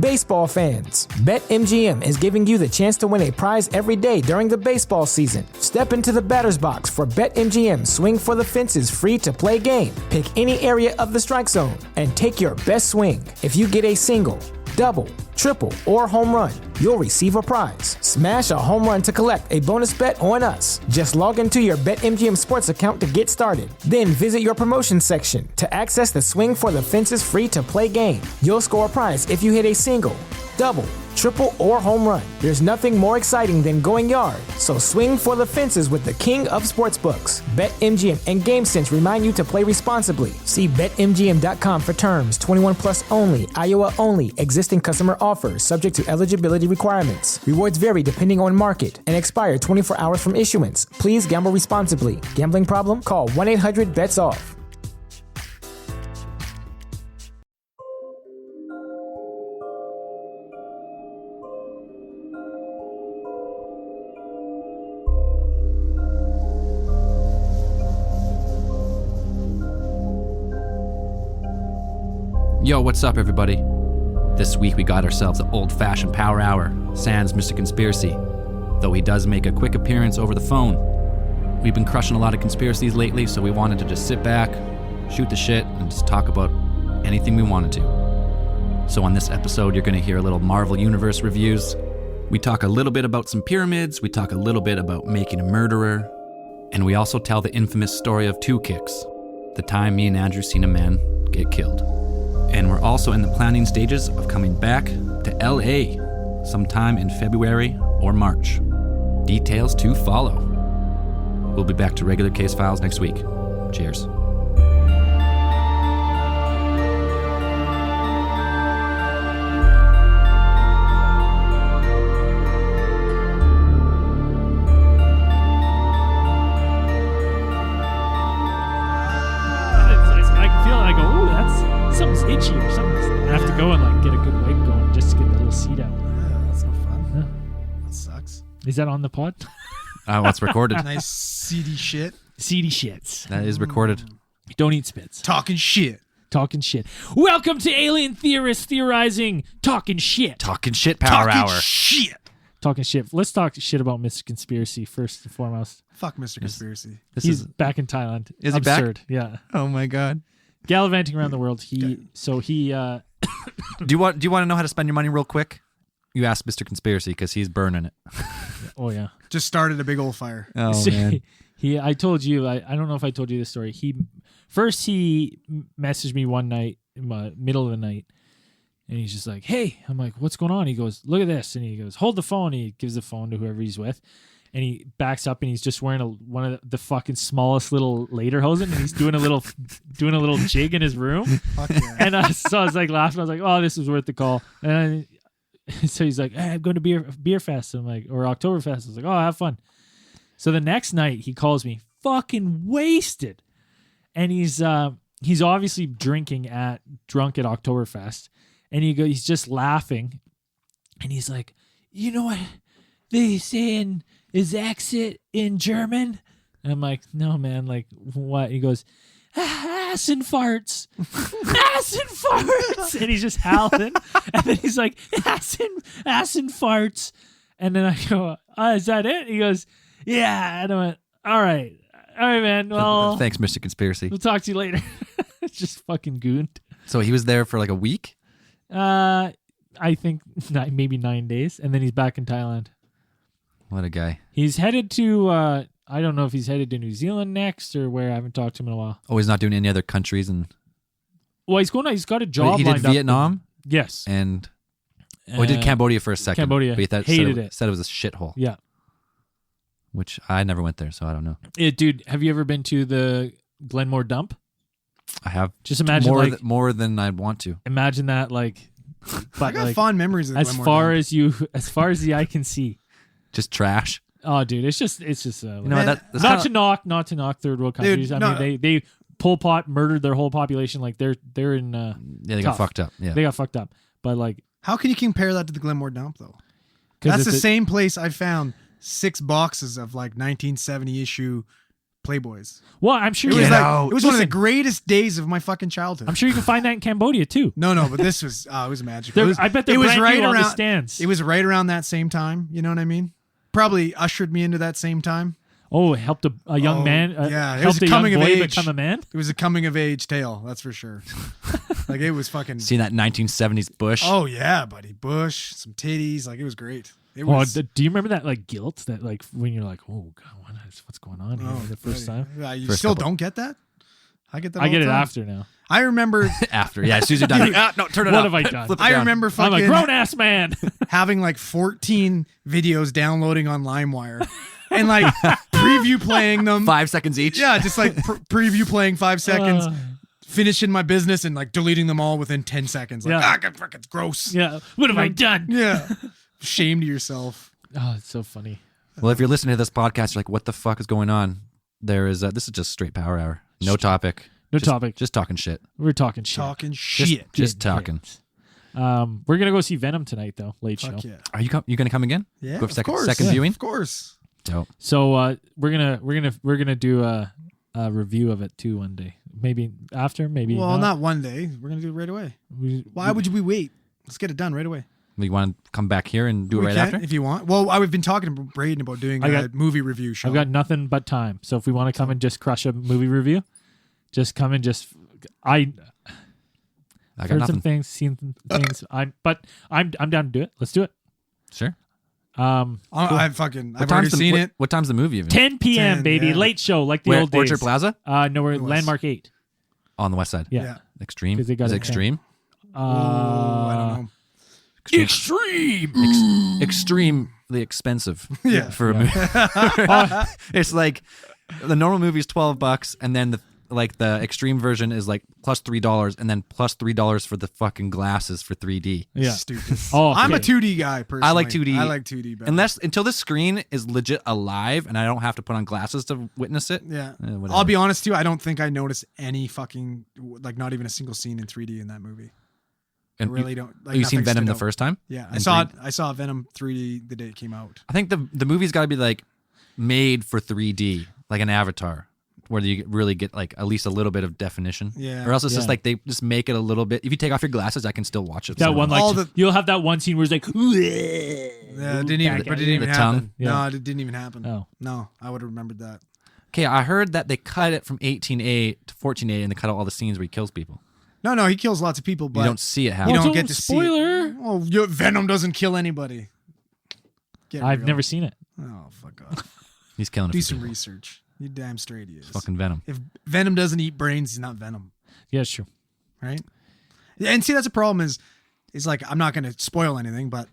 Baseball fans, BetMGM is giving you the chance to win a prize every day during the baseball season. Step into the batter's box for BetMGM Swing for the Fences free-to-play game. Pick any area of the strike zone and take your best swing. If you get a single, double, triple, or home run, you'll receive a prize. Smash a home run to collect a bonus bet on us. Just log into your BetMGM Sports account to get started. Then visit your promotion section to access the Swing for the Fences free-to-play game. You'll score a prize if you hit a single, double, triple, or home run. There's nothing more exciting than going yard, so swing for the fences with the king of sportsbooks. BetMGM and GameSense remind you to play responsibly. See BetMGM.com for terms. 21 plus only, Iowa only. Existing customer offers subject to eligibility requirements. Rewards vary depending on market and expire 24 hours from issuance. Please gamble responsibly. Gambling problem? Call 1-800-BETS-OFF. Yo, what's up, everybody? This week we got ourselves an old-fashioned power hour, sans Mr. Conspiracy, though he does make a quick appearance over the phone. We've been crushing a lot of conspiracies lately, so we wanted to just sit back, shoot the shit, and just talk about anything we wanted to. So on this episode, you're going to hear a little Marvel Universe reviews. We talk a little bit about some pyramids, we talk a little bit about making a murderer, and we also tell the infamous story of 2 kicks, the time me and Andrew seen a man get killed. And we're also in the planning stages of coming back to LA sometime in February or March. Details to follow. We'll be back to regular case files next week. Cheers. Something's itchy or something. I have to go and like get a good wipe going just to get the little seed out. Yeah, that's no fun. Yeah. That sucks. Is that on the pod? It's recorded. Nice seedy shit. Seedy shits. That is recorded. Don't eat spits. Talking shit. Talking shit. Welcome to Alien Theorists Theorizing Talking Shit. Talking shit power Talking hour. shit. Talking shit. Let's talk shit about Mr. Conspiracy first and foremost. Fuck Mr. Conspiracy. He's back in Thailand. Is he back? Absurd. Yeah. Oh my god. Gallivanting around the world. Do you want to know how to spend your money real quick? You ask Mr. Conspiracy because he's burning it. Oh yeah. Just started a big old fire. Oh So man. I told you, I don't know if I told you this story. He messaged me one night in the middle of the night, and he's just like, "Hey," I'm like, "What's going on?" He goes, "Look at this," and he goes, "Hold the phone." He gives the phone to whoever he's with, and he backs up, and he's just wearing one of the fucking smallest little lederhosen, and he's doing a little jig in his room. Fuck yeah. And so I was like laughing. I was like, "Oh, this was worth the call." And so he's like, "Hey, I'm going to beer fest." I'm like, or Oktoberfest. I was like, "Oh, have fun." So the next night he calls me fucking wasted, and he's obviously drunk at Oktoberfest, and he's just laughing, and he's like, "You know what they saying is exit in German?" And I'm like, "No, man, like what?" He goes, "Ass and farts." Ass and farts. And he's just howling. And then he's like, ass and farts. And then I go, "Is that it?" He goes, "Yeah." And I went, all right, man. Well, Thanks, Mr. Conspiracy. we'll talk to you later. Just fucking gooned. So he was there for like a week? I think maybe 9 days. And then he's back in Thailand. What a guy. He's headed to, I don't know if he's headed to New Zealand next or where. I haven't talked to him in a while. Oh, he's not doing any other countries? And Well, he's got a job he did lined up. Vietnam? Yes. And he did Cambodia for a second. Cambodia. But Hated it. Said it was a shithole. Yeah. Which I never went there, so I don't know. Dude, have you ever been to the Glenmore dump? I have Just imagine more than I'd want to. imagine that like, I but got like fond memories of as Glenmore far Dump. as the eye can see. Just trash. Oh, dude, it's just. You know, Man, that's not kinda, to knock third world countries. Dude, I no. mean, they Pol Pot murdered their whole population. Like they're in. yeah, they got tough. fucked up. Yeah. They got fucked up. But like, How can you compare that to the Glenmore dump though? 'cause That's it's the same place I found 6 boxes of like 1970 issue Playboys. Well, I'm sure It you was Get can, out. like it was one of the Listen. greatest days of my fucking childhood. I'm sure you can find that in Cambodia too. No, but this was it was magical. There- It was, I bet they're it was brand right new on around the stands. It was right around that same time. You know what I mean? Probably ushered me into that same time. Oh, it helped a young Oh, man. yeah, it helped was a a young coming of boy age. become a man. It was a coming of age tale, that's for sure. Like it was fucking. Seen that 1970s Bush? Oh yeah, buddy. Bush, some titties. Like it was great. It Oh, was. do you remember that like guilt that like when you're like, oh god, what's going on here? Oh, the first buddy. time. Yeah, you First still couple. don't get that? I get that. I all get the it time. after now. I remember. After. Yeah, as soon as you're done. No, turn it What up. have I done? Flip it I down. remember I'm fucking a grown ass man. having like 14 videos downloading on LimeWire, and like preview playing them. 5 seconds each. Yeah, just like preview playing 5 seconds, Uh, finishing my business, and like deleting them all within 10 seconds. Like, Yeah. fuck, it's gross. yeah. What have I done? Yeah. Shame to yourself. Oh, it's so funny. Well, if you're listening to this podcast, you're like, what the fuck is going on? There is, this is just straight power hour. No topic. No Just- topic. Just talking shit. We're talking shit. Talking Just, shit. just talking. We're gonna go see Venom tonight though. Late Fuck show. yeah. Are you you going to come again? Yeah. Go for of course. second viewing? Of course. Dope. So we're gonna do a review of it too one day. Maybe after. Maybe Well, not one day. We're going to do it right away. Why would we wait? Let's get it done right away. We want to come back here and do it We right can, after? if you want. Well, I've been talking to Braden about doing I a got- movie review show. I've got nothing but time. So if we want to come and just crush a movie review, just come and just I got heard nothing. some things, seen some things. I'm down to do it. Let's do it. Sure. I've already seen it. What time's the movie even? 10 p.m. 10, baby, yeah. late show like the Where, old days. Orchard Plaza? No, we're at West. Landmark 8. On the west side. Yeah. Yeah. Extreme? 'Cause they got Is it it 10. extreme? I don't know. Extreme. Extremely expensive. Yeah. For a movie. It's like the normal movie is $12 and then the extreme version is like plus $3 and then plus $3 for the fucking glasses for 3D. Yeah. Stupid. Oh, I'm a okay. 2D guy personally. I like 2D. I like 2D better. Until the screen is legit alive and I don't have to put on glasses to witness it. Yeah. Whatever. I'll be honest too, I don't think I noticed any fucking, like not even a single scene in 3D in that movie. I And really don't. Like, you seen nothing Venom stood the out. first time? Yeah. In 3D? I saw Venom 3D the day it came out. I think the movie's got to be like made for 3D, like an Avatar, where you really get like at least a little bit of definition. Yeah. Or else it's just Yeah. like they just make it a little bit. If you take off your glasses, I can still watch it. That one, like All the- you'll have that one scene where it's like, Yeah, it didn't even, but it didn't even The happen. tongue? Yeah. No, it didn't even happen. Oh. No, I would have remembered that. Okay, I heard that they cut it from 18A to 14A, and they cut out all the scenes where he kills people. No, he kills lots of people, but You don't see it you happen. Well, don't it's get a to see it. spoiler. Oh, Venom doesn't kill anybody. Get I've real. never seen it. Oh, fuck off. He's killing a Do few some people. research. You damn straight he is. Fucking Venom. If Venom doesn't eat brains, he's not Venom, Yeah, it's true. right? And see, that's a problem. Is like I'm not going to spoil anything, but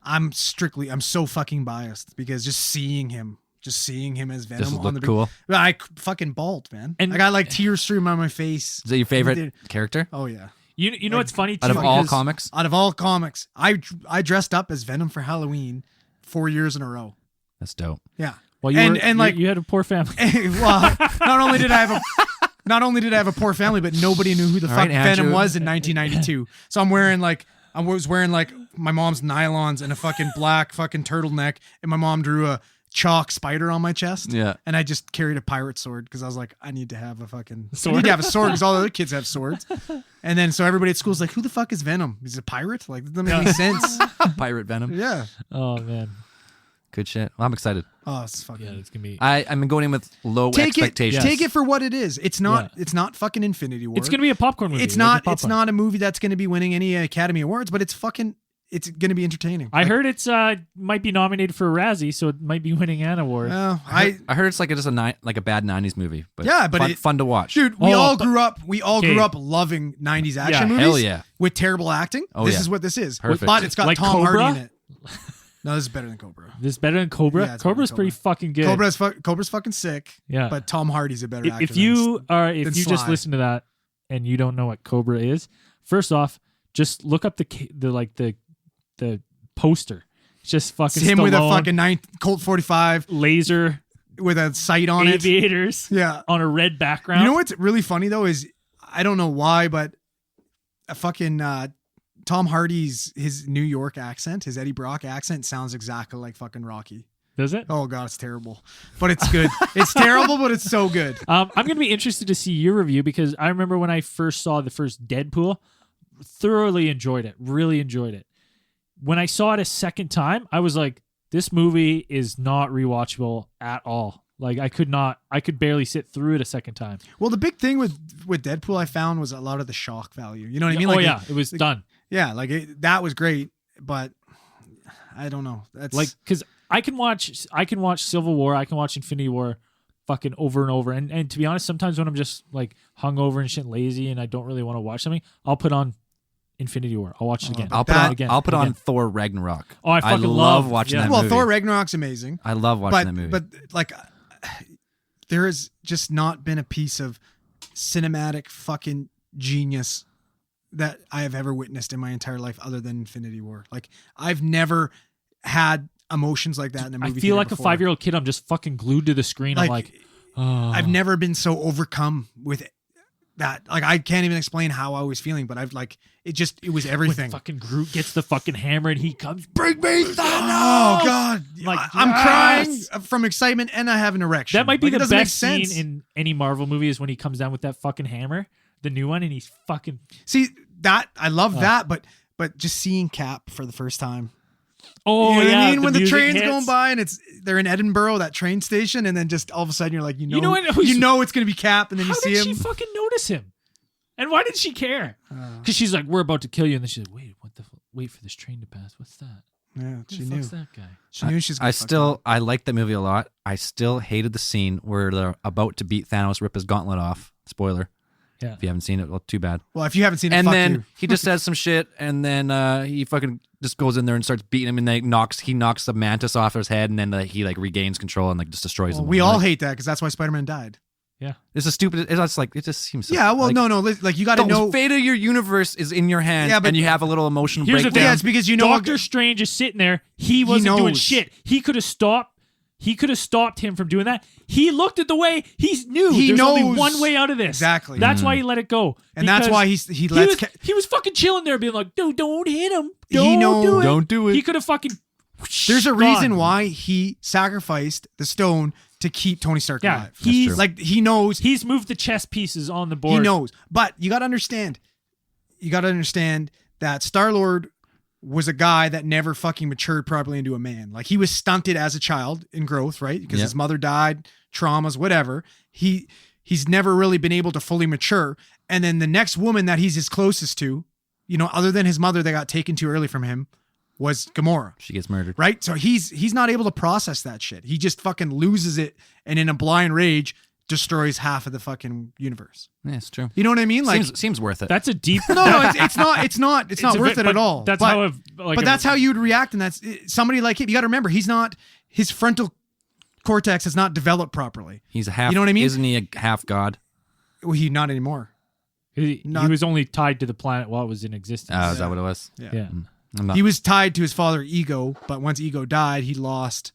I'm so fucking biased because just seeing him as Venom This on look the cool. I fucking bawled, man. And- I got like tears streaming on my face. Is that your favorite Dude. character? Oh yeah. You know what's funny too? Out of all Because- comics? Out of all comics, I dressed up as Venom for Halloween 4 years in a row. That's dope. Yeah. Well, you had a poor family. Well, not only did I have a poor family, but nobody knew who the All fuck right, Andrew. Venom was in 1992. So I was wearing like my mom's nylons and a fucking black fucking turtleneck, and my mom drew a chalk spider on my chest. Yeah. And I just carried a pirate sword because I was like, I need to have a Sword? I need to have a sword because all the other kids have swords. And then so everybody at school's like, who the fuck is Venom? He's a pirate? Like, that doesn't make any sense. Pirate Venom. Yeah. Oh man. Good shit. Well, I'm excited. Oh, it's fucking. Yeah, it's gonna be. I'm going in with low expectations. Take it for what it is. It's not fucking Infinity War. It's gonna be a popcorn movie. It's Like a not popcorn. a movie that's going to be winning any Academy Awards, but it's going to be entertaining. I heard it's might be nominated for a Razzie, so it might be winning an award. I heard it's like like a bad 90s movie, but Yeah, but fun to watch. dude, we Oh, all but- grew up Okay. loving 90s action Yeah, movies. hell yeah. With terrible acting. Oh, This yeah. is what this is. Perfect. But it's got Like Tom Cobra? Hardy in it. No, this is better than Cobra. This is better than Cobra. Yeah, it's better than Cobra's pretty Cobra. fucking good. Cobra's fucking sick. Yeah. But Tom Hardy's a better actor. if you than just Sly. listen to that and you don't know what Cobra is, first off, just look up the poster. It's just fucking It's him with a Stallone, fucking Colt 45 laser with a sight on it. aviators Yeah. on a red background. You know what's really funny though is I don't know why, but a fucking Tom Hardy's his New York accent, his Eddie Brock accent sounds exactly like fucking Rocky. Does it? Oh god, it's terrible, but it's good. It's terrible, but it's so good. I'm going to be interested to see your review because I remember when I first saw the first Deadpool, thoroughly enjoyed it. Really enjoyed it. When I saw it a second time, I was like, this movie is not rewatchable at all. Like I could barely sit through it a second time. Well, the big thing with Deadpool I found was a lot of the shock value. You know what I mean? It was done. Yeah, that was great, but I don't know. That's Like because I can watch Civil War, I can watch Infinity War, fucking over and over. And to be honest, sometimes when I'm just like hungover and shit, lazy, and I don't really want to watch something, I'll put on Infinity War. I'll watch it again. I'll put on Thor Ragnarok. Oh, I fucking love watching yeah. that well, movie. Thor Ragnarok's amazing. I love watching that movie. But like, there has just not been a piece of cinematic fucking genius that I have ever witnessed in my entire life other than Infinity War. Like, I've never had emotions like that in a movie. I feel like before. a 5-year-old kid. I'm just fucking glued to the screen. I'm like, oh. I've never been so overcome with that. Like, I can't even explain how I was feeling, but I've like, it was When everything. fucking Groot gets the fucking hammer and he comes, bring me Thanos! Oh God! Like, I'm yes! crying from excitement and I have an erection. That might be Like, it the doesn't make best scene sense. in any Marvel movie is when he comes down with that fucking hammer, the new one, and he's fucking. See that I love that, but just seeing Cap for the first time. Oh You know what yeah, I mean? When the music train's hits. going by and they're in Edinburgh, that train station, and then just all of a sudden you're like, you know it's gonna be Cap, and then How you see did him. she fucking notice him? And why did she care? Because she's like, we're about to kill you, and then she's like, wait for this train to pass. What's that? Yeah, Who she the knew. fuck's that guy? She knew she's. Gonna I like that movie a lot. I still hated the scene where they're about to beat Thanos, rip his gauntlet off. Spoiler. Yeah. If you haven't seen it, well, too bad. Well, if you haven't seen it, And fuck then you. he just says some shit, and then he fucking just goes in there and starts beating him, and then he knocks the mantis off his head, and then he like regains control and like just destroys Well, him. we all Like, hate that because that's why Spider-Man died. Yeah. It's a stupid. It's like it just seems. So, Yeah, well, like, no, like you got to The know. fate of your universe is in your hands, Yeah, but- and you have a little emotional Here's the breakdown. thing. Yeah, it's because you know. Doctor Strange is sitting there. He wasn't doing knows. shit. He could have stopped. He could have stopped him from doing that. He looked at the way. He knew He there's only knows. one way out of this. Exactly. That's why he let it go. And that's Because why he lets. he was fucking chilling there, being like, "Dude, don't hit him. He Don't knows- do it. Don't do it." He could have fucking. There's a reason gone. why he sacrificed the stone to keep Tony Stark Yeah, alive. he's true. Like he knows. He's moved the chess pieces on the board. He knows. But you got to understand. You got to understand that Star-Lord was a guy that never fucking matured properly into a man. Like he was stunted as a child in growth, right? Because Yep. his mother died, traumas, whatever. He's never really been able to fully mature. And then the next woman that he's his closest to, you know, other than his mother that got taken too early from him, was Gamora. She gets murdered. Right? So he's not able to process that shit. He just fucking loses it and in a blind rage destroys half of the fucking universe. Yeah, it's true. You know what I mean? Like Seems worth it. That's a deep. no, it's not a worth bit- it at but all. That's but, how. But that's how you'd react, and that's somebody like him. You got to remember, his frontal cortex has not developed properly. He's a half. You know what I mean? Isn't he a half god? Well, he not anymore. He was only tied to the planet while it was in existence. Oh, is that what it was? yeah. I'm not. He was tied to his father, Ego, but once Ego died, he lost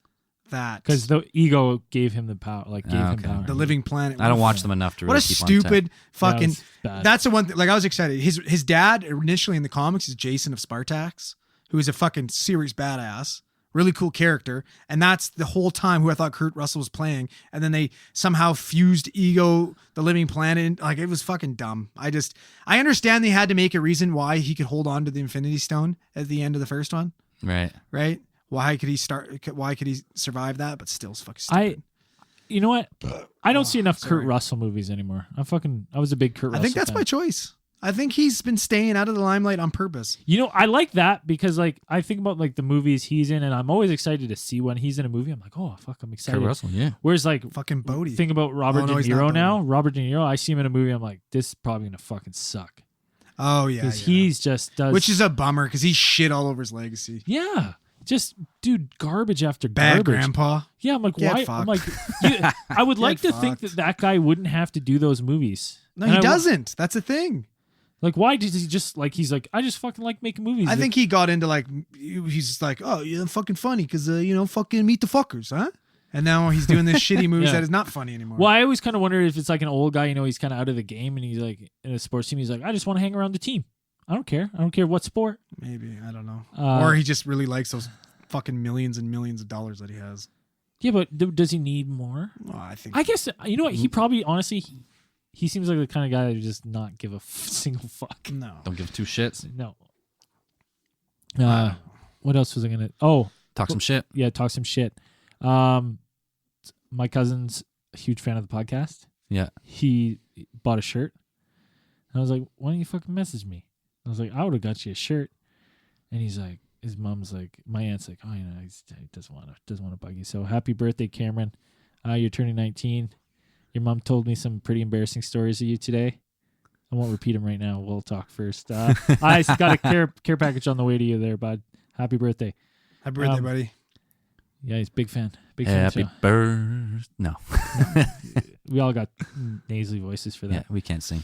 that. Because the ego gave him the power. Like gave him okay. power. the living planet. I don't watch them enough to What really a keep on stupid track. fucking. was bad. That's the one thing. Like I was excited. His dad initially in the comics is Jason of Spartax, who is a fucking serious badass, really cool character, and that's the whole time who I thought Kurt Russell was playing. And then they somehow fused Ego, the living planet. Like it was fucking dumb. I understand they had to make a reason why he could hold on to the Infinity Stone at the end of the first one, Right. right? Why could he survive that? But still, it's fucking stupid. You know what? I don't see enough Kurt Russell movies anymore. I was a big Kurt Russell I think that's fan. my choice. I think he's been staying out of the limelight on purpose. You know, I like that because like I think about like the movies he's in, and I'm always excited to see when he's in a movie. I'm like, oh fuck, I'm excited. Kurt Russell, yeah. Whereas like Fucking Bodhi. think about Robert Oh, no, De he's not Niro Bodhi. now. Robert De Niro, I see him in a movie. I'm like, this is probably gonna fucking suck Oh yeah, because yeah. he's just does Which is a bummer because he's shit all over his legacy. yeah. Just dude, garbage after Bad garbage. grandpa. Yeah, I'm like, Get why? fucked. I'm like, I would like to think fucked. that guy wouldn't have to do those movies. No, And he I wa- doesn't. That's the thing. Like, why does he just like? He's like, I just fucking like making movies. I think he got into like he's just like, oh, yeah, I'm fucking funny because fucking meet the fuckers, huh? And now he's doing this shitty movies Yeah. that is not funny anymore. Well, I always kind of wonder if it's like an old guy. You know, he's kind of out of the game, and he's like in a sports team. He's like, I just want to hang around the team. I don't care. I don't care what sport. Maybe I don't know. Uh, or he just really likes those fucking millions and millions of dollars that he has. Yeah, but does he need more? Oh, I think. I guess you know what he probably honestly he seems like the kind of guy that would just not give a single fuck. No. Don't give two shits. No. What else was I gonna? Oh, Talk some shit. yeah, talk some shit. My cousin's a huge fan of the podcast. Yeah. He bought a shirt. And I was like, why don't you fucking message me? I was like, I would have got you a shirt. And he's like, his mom's like, my aunt's like, oh, you know, he doesn't want to bug you. So happy birthday, Cameron. You're turning 19. Your mom told me some pretty embarrassing stories of you today. I won't repeat them right now. We'll talk first. I got a care package on the way to you there, bud. Happy birthday. Happy birthday, buddy. Yeah, he's a big fan. Big fan. Happy too. birthday. No. We all got nasally voices for Yeah, that. we can't sing.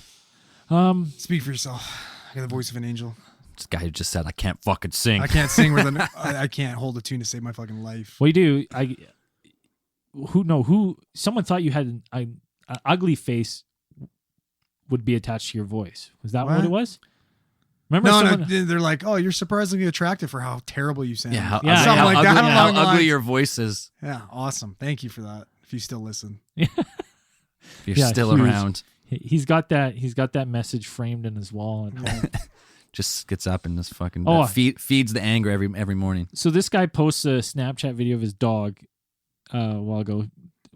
Speak for yourself. I got the voice of an angel. This guy who just said, I can't fucking sing. I can't sing with I can't hold a tune to save my fucking life. Well, you do. Someone thought you had an ugly face would be attached to your voice. Was that what What? it was? Remember No, someone? they're like, oh, you're surprisingly attractive for how terrible you sound. Yeah, how, Yeah, ugly, yeah. how Something like ugly, that how along the ugly lines. your voice is Yeah, awesome. Thank you for that. If you still listen. if you're Yeah, still huge. around. He's got that message framed in his wall at home. Just gets up and just fucking Oh. feeds the anger every morning. So this guy posts a Snapchat video of his dog a while ago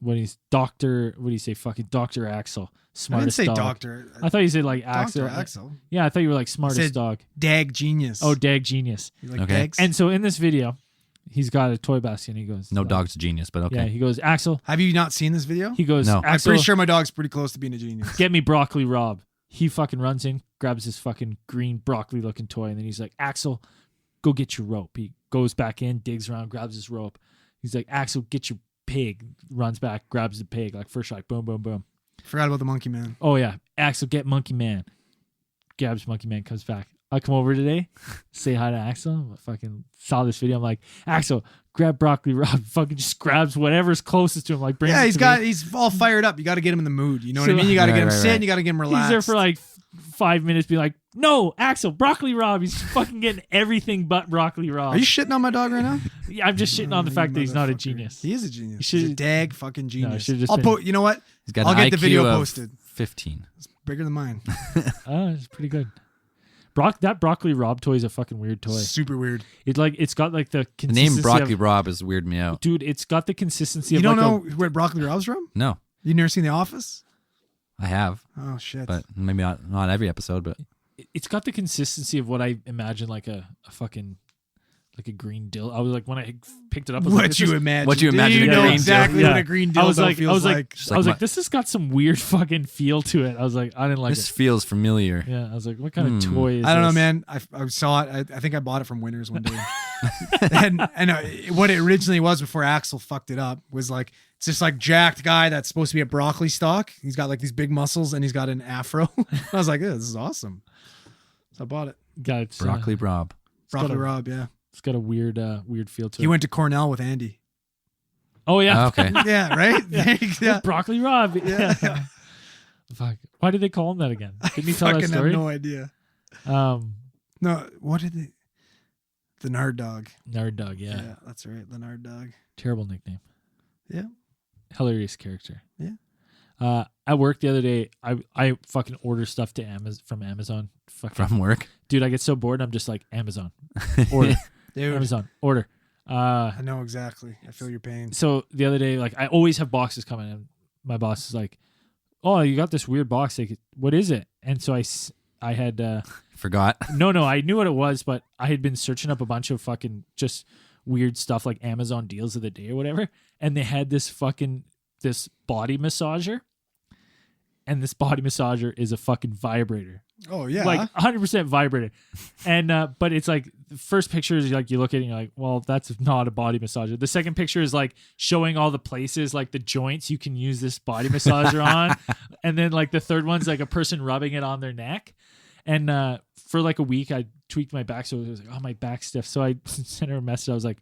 when he's what do you say? Fucking Dr. Axel. I didn't Smartest say dog. doctor. I thought you said like Axel. Dr. Axel. Yeah, I thought you were like smartest said- dog. Dag genius. Oh, dag genius. You like Okay. dags? And so in this video, he's got a toy basket and he goes, No dog's a genius, but okay. Yeah, he goes, Axel. Have you not seen this video? He goes, No. I'm Axel, pretty sure my dog's pretty close to being a genius. get me broccoli Rob. He fucking runs in, grabs his fucking green broccoli looking toy, and then he's like, Axel, go get your rope. He goes back in, digs around, grabs his rope. He's like, Axel, get your pig. Runs back, grabs the pig. Like first shot, boom, boom, boom. Forgot about the monkey man. Oh yeah, Axel, get Monkey Man. Grabs Monkey Man, comes back. I come over today, say hi to Axel. I fucking saw this video. I'm like, Axel, grab broccoli Rob. Fucking just grabs whatever's closest to him. Like brings. Yeah, it to me. he's all fired up. You got to get him in the mood. You know what So- I mean? You got to Right, get him right, sitting. right. You got to get him relaxed. He's there for like 5 minutes, be like, no, Axel, broccoli Rob. He's fucking getting everything but broccoli Rob. Are you shitting on my dog right now? Yeah, I'm just shitting on the You fact that he's not a motherfucker. genius. He is a genius. You He's a should- dag fucking genius. should've just I'll been- put. You know what? He's got I'll an get the IQ video of posted. 15. It's bigger than mine. Oh, it's pretty good. That broccoli Rob toy is a fucking weird toy. Super weird. It's got like the The consistency name Broccoli of, Rob is weirding me out. dude. It's got the consistency You of don't like know where Broccoli Rob's from? No, You never seen The Office? I have, Oh shit. but maybe not every episode, but It's got the consistency of what I imagine like a fucking like a green dill. I was like when I picked it up, I was like, what this you is- imagine? What you Do imagine You a know green exactly dildo? what Yeah. a green dildo I was like, feels like. Just like my- this has got some weird fucking feel to it. I was like, I didn't like this it. feels familiar. Yeah, I was like, what kind of toy is I don't know, this? man. I saw it. I think I bought it from Winners one day. and what it originally was before Axel fucked it up was like it's just like jacked guy that's supposed to be a broccoli stock. He's got like these big muscles and he's got an afro. I was like, this is awesome. So I bought it. God, it's, Broccoli Rob. Broccoli got a- Rob, yeah. It's got a weird feel to He it. went to Cornell with Andy. Oh yeah, Okay. Yeah, right? Yeah. broccoli Rob. Yeah. Fuck. Why did they call him that again? Didn't he tell that Fucking have story? no idea. No, what did they? The Nard Dog. Nerd Dog. Yeah. Yeah, that's right. The Nard Dog. Terrible nickname. Yeah. Hilarious character. Yeah. At work the other day, I fucking order stuff from Amazon. Fucking, From work. dude, I get so bored. I'm just like Amazon, order, Dude, Amazon, order. I know exactly. I feel your pain. So the other day, like I always have boxes coming, and my boss is like, "Oh, you got this weird box. Like, what is it?" And so I had Forgot. no, I knew what it was, but I had been searching up a bunch of fucking just weird stuff like Amazon deals of the day or whatever, and they had this body massager. And this body massager is a fucking vibrator. Oh yeah. Like 100% vibrator. And but it's like the first picture is like you look at it and you're like, well, that's not a body massager. The second picture is like showing all the places, like the joints you can use this body massager on. And then like the third one's like a person rubbing it on their neck. And for like a week I tweaked my back, so it was like, oh, my back's stiff. So I sent her a message. I was like,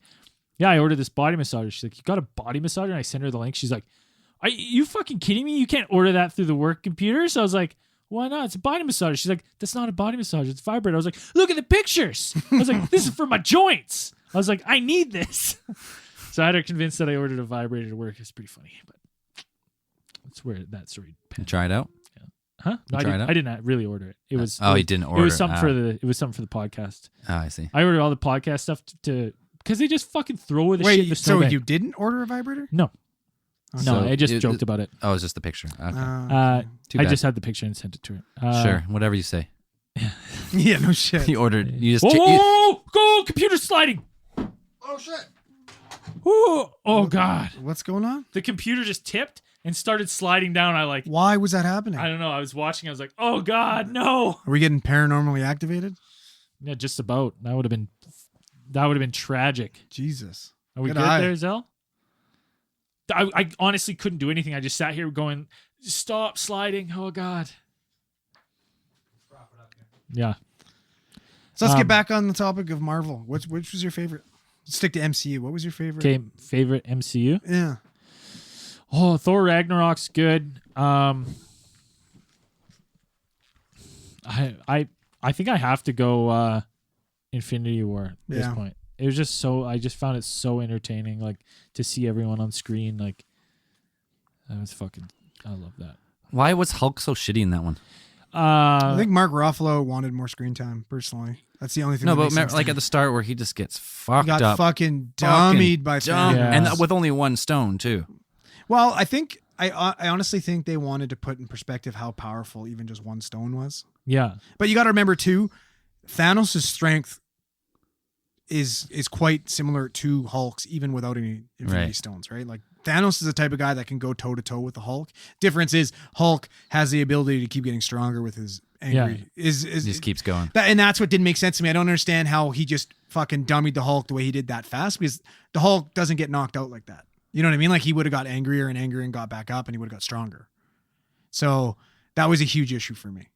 yeah, I ordered this body massager. She's like, you got a body massager? And I sent her the link. She's like, are you fucking kidding me? You can't order that through the work computer. So I was like, why not? It's a body massager. She's like, that's not a body massager. It's a vibrator. I was like, look at the pictures. I was like, this is for my joints. I was like, I need this. So I had her convinced that I ordered a vibrator to work. It's pretty funny, but that's where that story. You try it out. Huh? No, try it out? I didn't really order it. It was. Oh, you didn't order. It was something for the. It was something for the podcast. Oh, I see. I ordered all the podcast stuff to because they just fucking throw the shit in the Wait, so snowbank. you didn't order a vibrator? No, Okay. no, So I just it- joked about it. Oh, it was just the picture. Okay. Too I bad. just had the picture and sent it to her. Sure, whatever you say. Yeah, no shit. You ordered. You just. Whoa! Go! Computer sliding. Oh shit. Oh God! What's going on? The computer just tipped and started sliding down. Why was that happening? I don't know. I was watching. I was like, oh God, no! Are we getting paranormally activated? Yeah, just about. That would have been tragic. Jesus. Are we Good good eye. there, Zell? I honestly couldn't do anything. I just sat here going, stop sliding. Oh God. Yeah. So let's get Um, back on the topic of Marvel. Which was your favorite? Let's stick to MCU. What was your favorite? Okay. Favorite MCU? Yeah. Oh, Thor Ragnarok's good. I think I have to go Infinity War at this Yeah. point. It was just so I just found it so entertaining, like to see everyone on screen. Like that was fucking I love that. Why was Hulk so shitty in that one? I think Mark Ruffalo wanted more screen time, personally. That's the only thing. No, that but makes sense to like me. at the start where he just gets he fucked got up, fucking Fucking dummied by dumb, Thanos. Yeah. and with only one stone too. Well, I honestly think they wanted to put in perspective how powerful even just one stone was. Yeah. But you got to remember too, Thanos' strength is quite similar to Hulk's, even without any Infinity Right. Stones, right? Like Thanos is the type of guy that can go toe to toe with the Hulk. Difference is Hulk has the ability to keep getting stronger with his angry. He just keeps going. And that's what didn't make sense to me. I don't understand how he just fucking dummied the Hulk the way he did that fast, because the Hulk doesn't get knocked out like that. You know what I mean? Like he would have got angrier and angrier and got back up, and he would have got stronger. So that was a huge issue for me.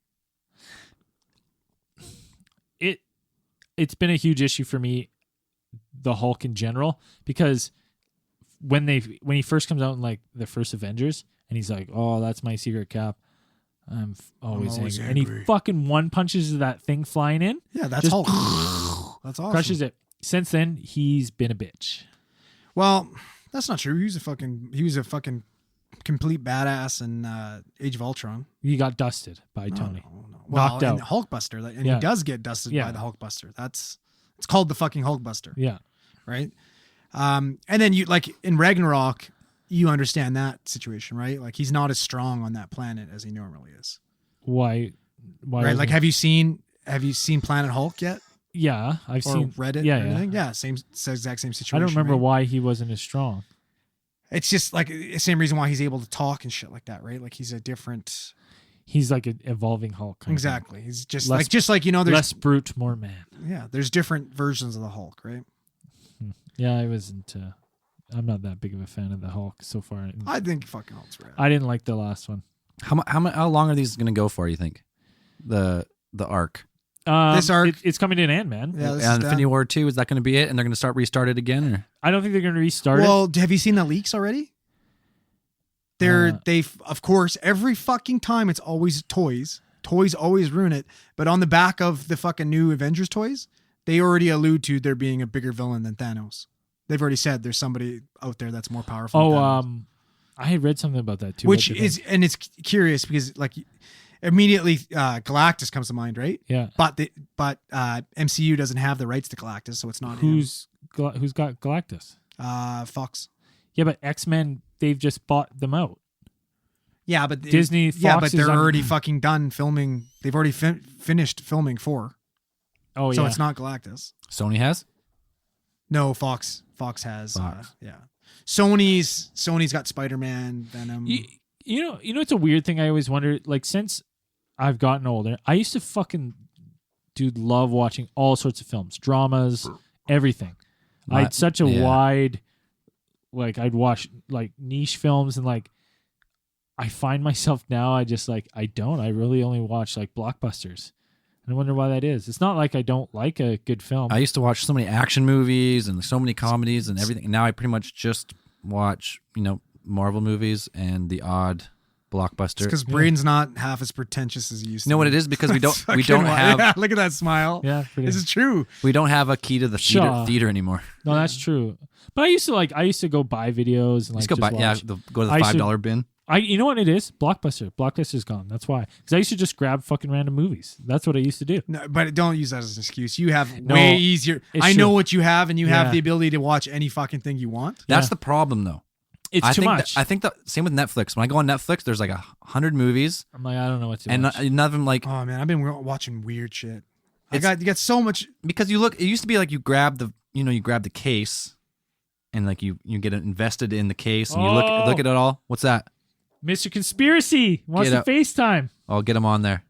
It's been a huge issue for me, the Hulk in general, because when he first comes out in like the first Avengers and he's like, oh, that's my secret cap, I'm always angry. And he fucking one punches that thing flying in, Yeah, that's Just Hulk. That's awesome. crushes it. Since then, he's been a bitch. Well, that's not true. He was a fucking complete badass in Age of Ultron. He got dusted by Tony. No. Well, Knocked and out. Hulkbuster, and Yeah. he does get dusted Yeah. by the Hulkbuster. It's called the fucking Hulkbuster, Yeah. right? And then you like in Ragnarok, you understand that situation, right? Like he's not as strong on that planet as he normally is, Why? right? wasn't Like he- have you seen Planet Hulk yet, Yeah, I've or seen read it? Yeah, or yeah. anything? Yeah, same exact same situation. I don't remember right? why he wasn't as strong. It's just like the same reason why he's able to talk and shit like that, right? Like he's a different. He's like an evolving Hulk. kind of thing. Exactly. He's just Less- like you know, there's Less brute, more man. there's different versions of the Hulk, right? Yeah, I wasn't. I'm not that big of a fan of the Hulk so far. I think fucking Hulk's rad. I didn't like the last one. How long are these going to go for? You think the arc? This arc- it's coming to an end, man. Yeah, this And is Infinity that. War 2, is that going to be it? And they're going to start restart it again? Or? I don't think they're going to restart it. Well, have you seen the leaks already? They of course every fucking time it's always toys. Toys always ruin it. But on the back of the fucking new Avengers toys, they already allude to there being a bigger villain than Thanos. They've already said there's somebody out there that's more powerful. than Thanos. I had read something about that too. Which What do you is, think? and it's curious because like immediately Galactus comes to mind, right? Yeah. But MCU doesn't have the rights to Galactus, so it's not him. Who's got Galactus? Fox. Yeah, but X-Men, they've just bought them out. Yeah, but Disney, Yeah, Fox but is they're on- already fucking done filming. They've already finished filming 4, Oh so yeah. it's not Galactus. Sony has? No, Fox has. Fox. Yeah, Sony's got Spider-Man, Venom. You know, it's a weird thing. I always wonder. Like since I've gotten older, I used to fucking love watching all sorts of films, dramas, everything. I had such a Yeah. wide, like I'd watch like niche films, and like I find myself now I really only watch like blockbusters. And I wonder why that is. It's not like I don't like a good film. I used to watch so many action movies and so many comedies and everything. And now I pretty much just watch, Marvel movies and the odd Blockbuster. Because Braden's not half as pretentious as he used to. You know what be. it is? Because we That's don't fucking have Yeah, look at that smile. Yeah, pretty. This is true. we don't have a key to the Shaw. theater anymore. No, that's true. But I used to go buy videos and like Just go buy, watch. go to the I used to- $5 bin. You know what it is? Blockbuster. Blockbuster's gone. That's why. Because I used to just grab fucking random movies. That's what I used to do. No, but don't use that as an excuse. You have No, way easier. it's I know true. what you have, and you Yeah. have the ability to watch any fucking thing you want. That's Yeah. the problem, though. It's I too think much. I think the same with Netflix. When I go on Netflix, there's like 100 movies, I'm like, I don't know what to and watch. none of them like Oh man, I've been watching weird shit. You It's- got so much. because you look. It used to be like you grab the case, and like you get invested in the case, and you look Oh. at it all. What's that? Mr. Conspiracy wants Get to up. FaceTime. I'll get them on there.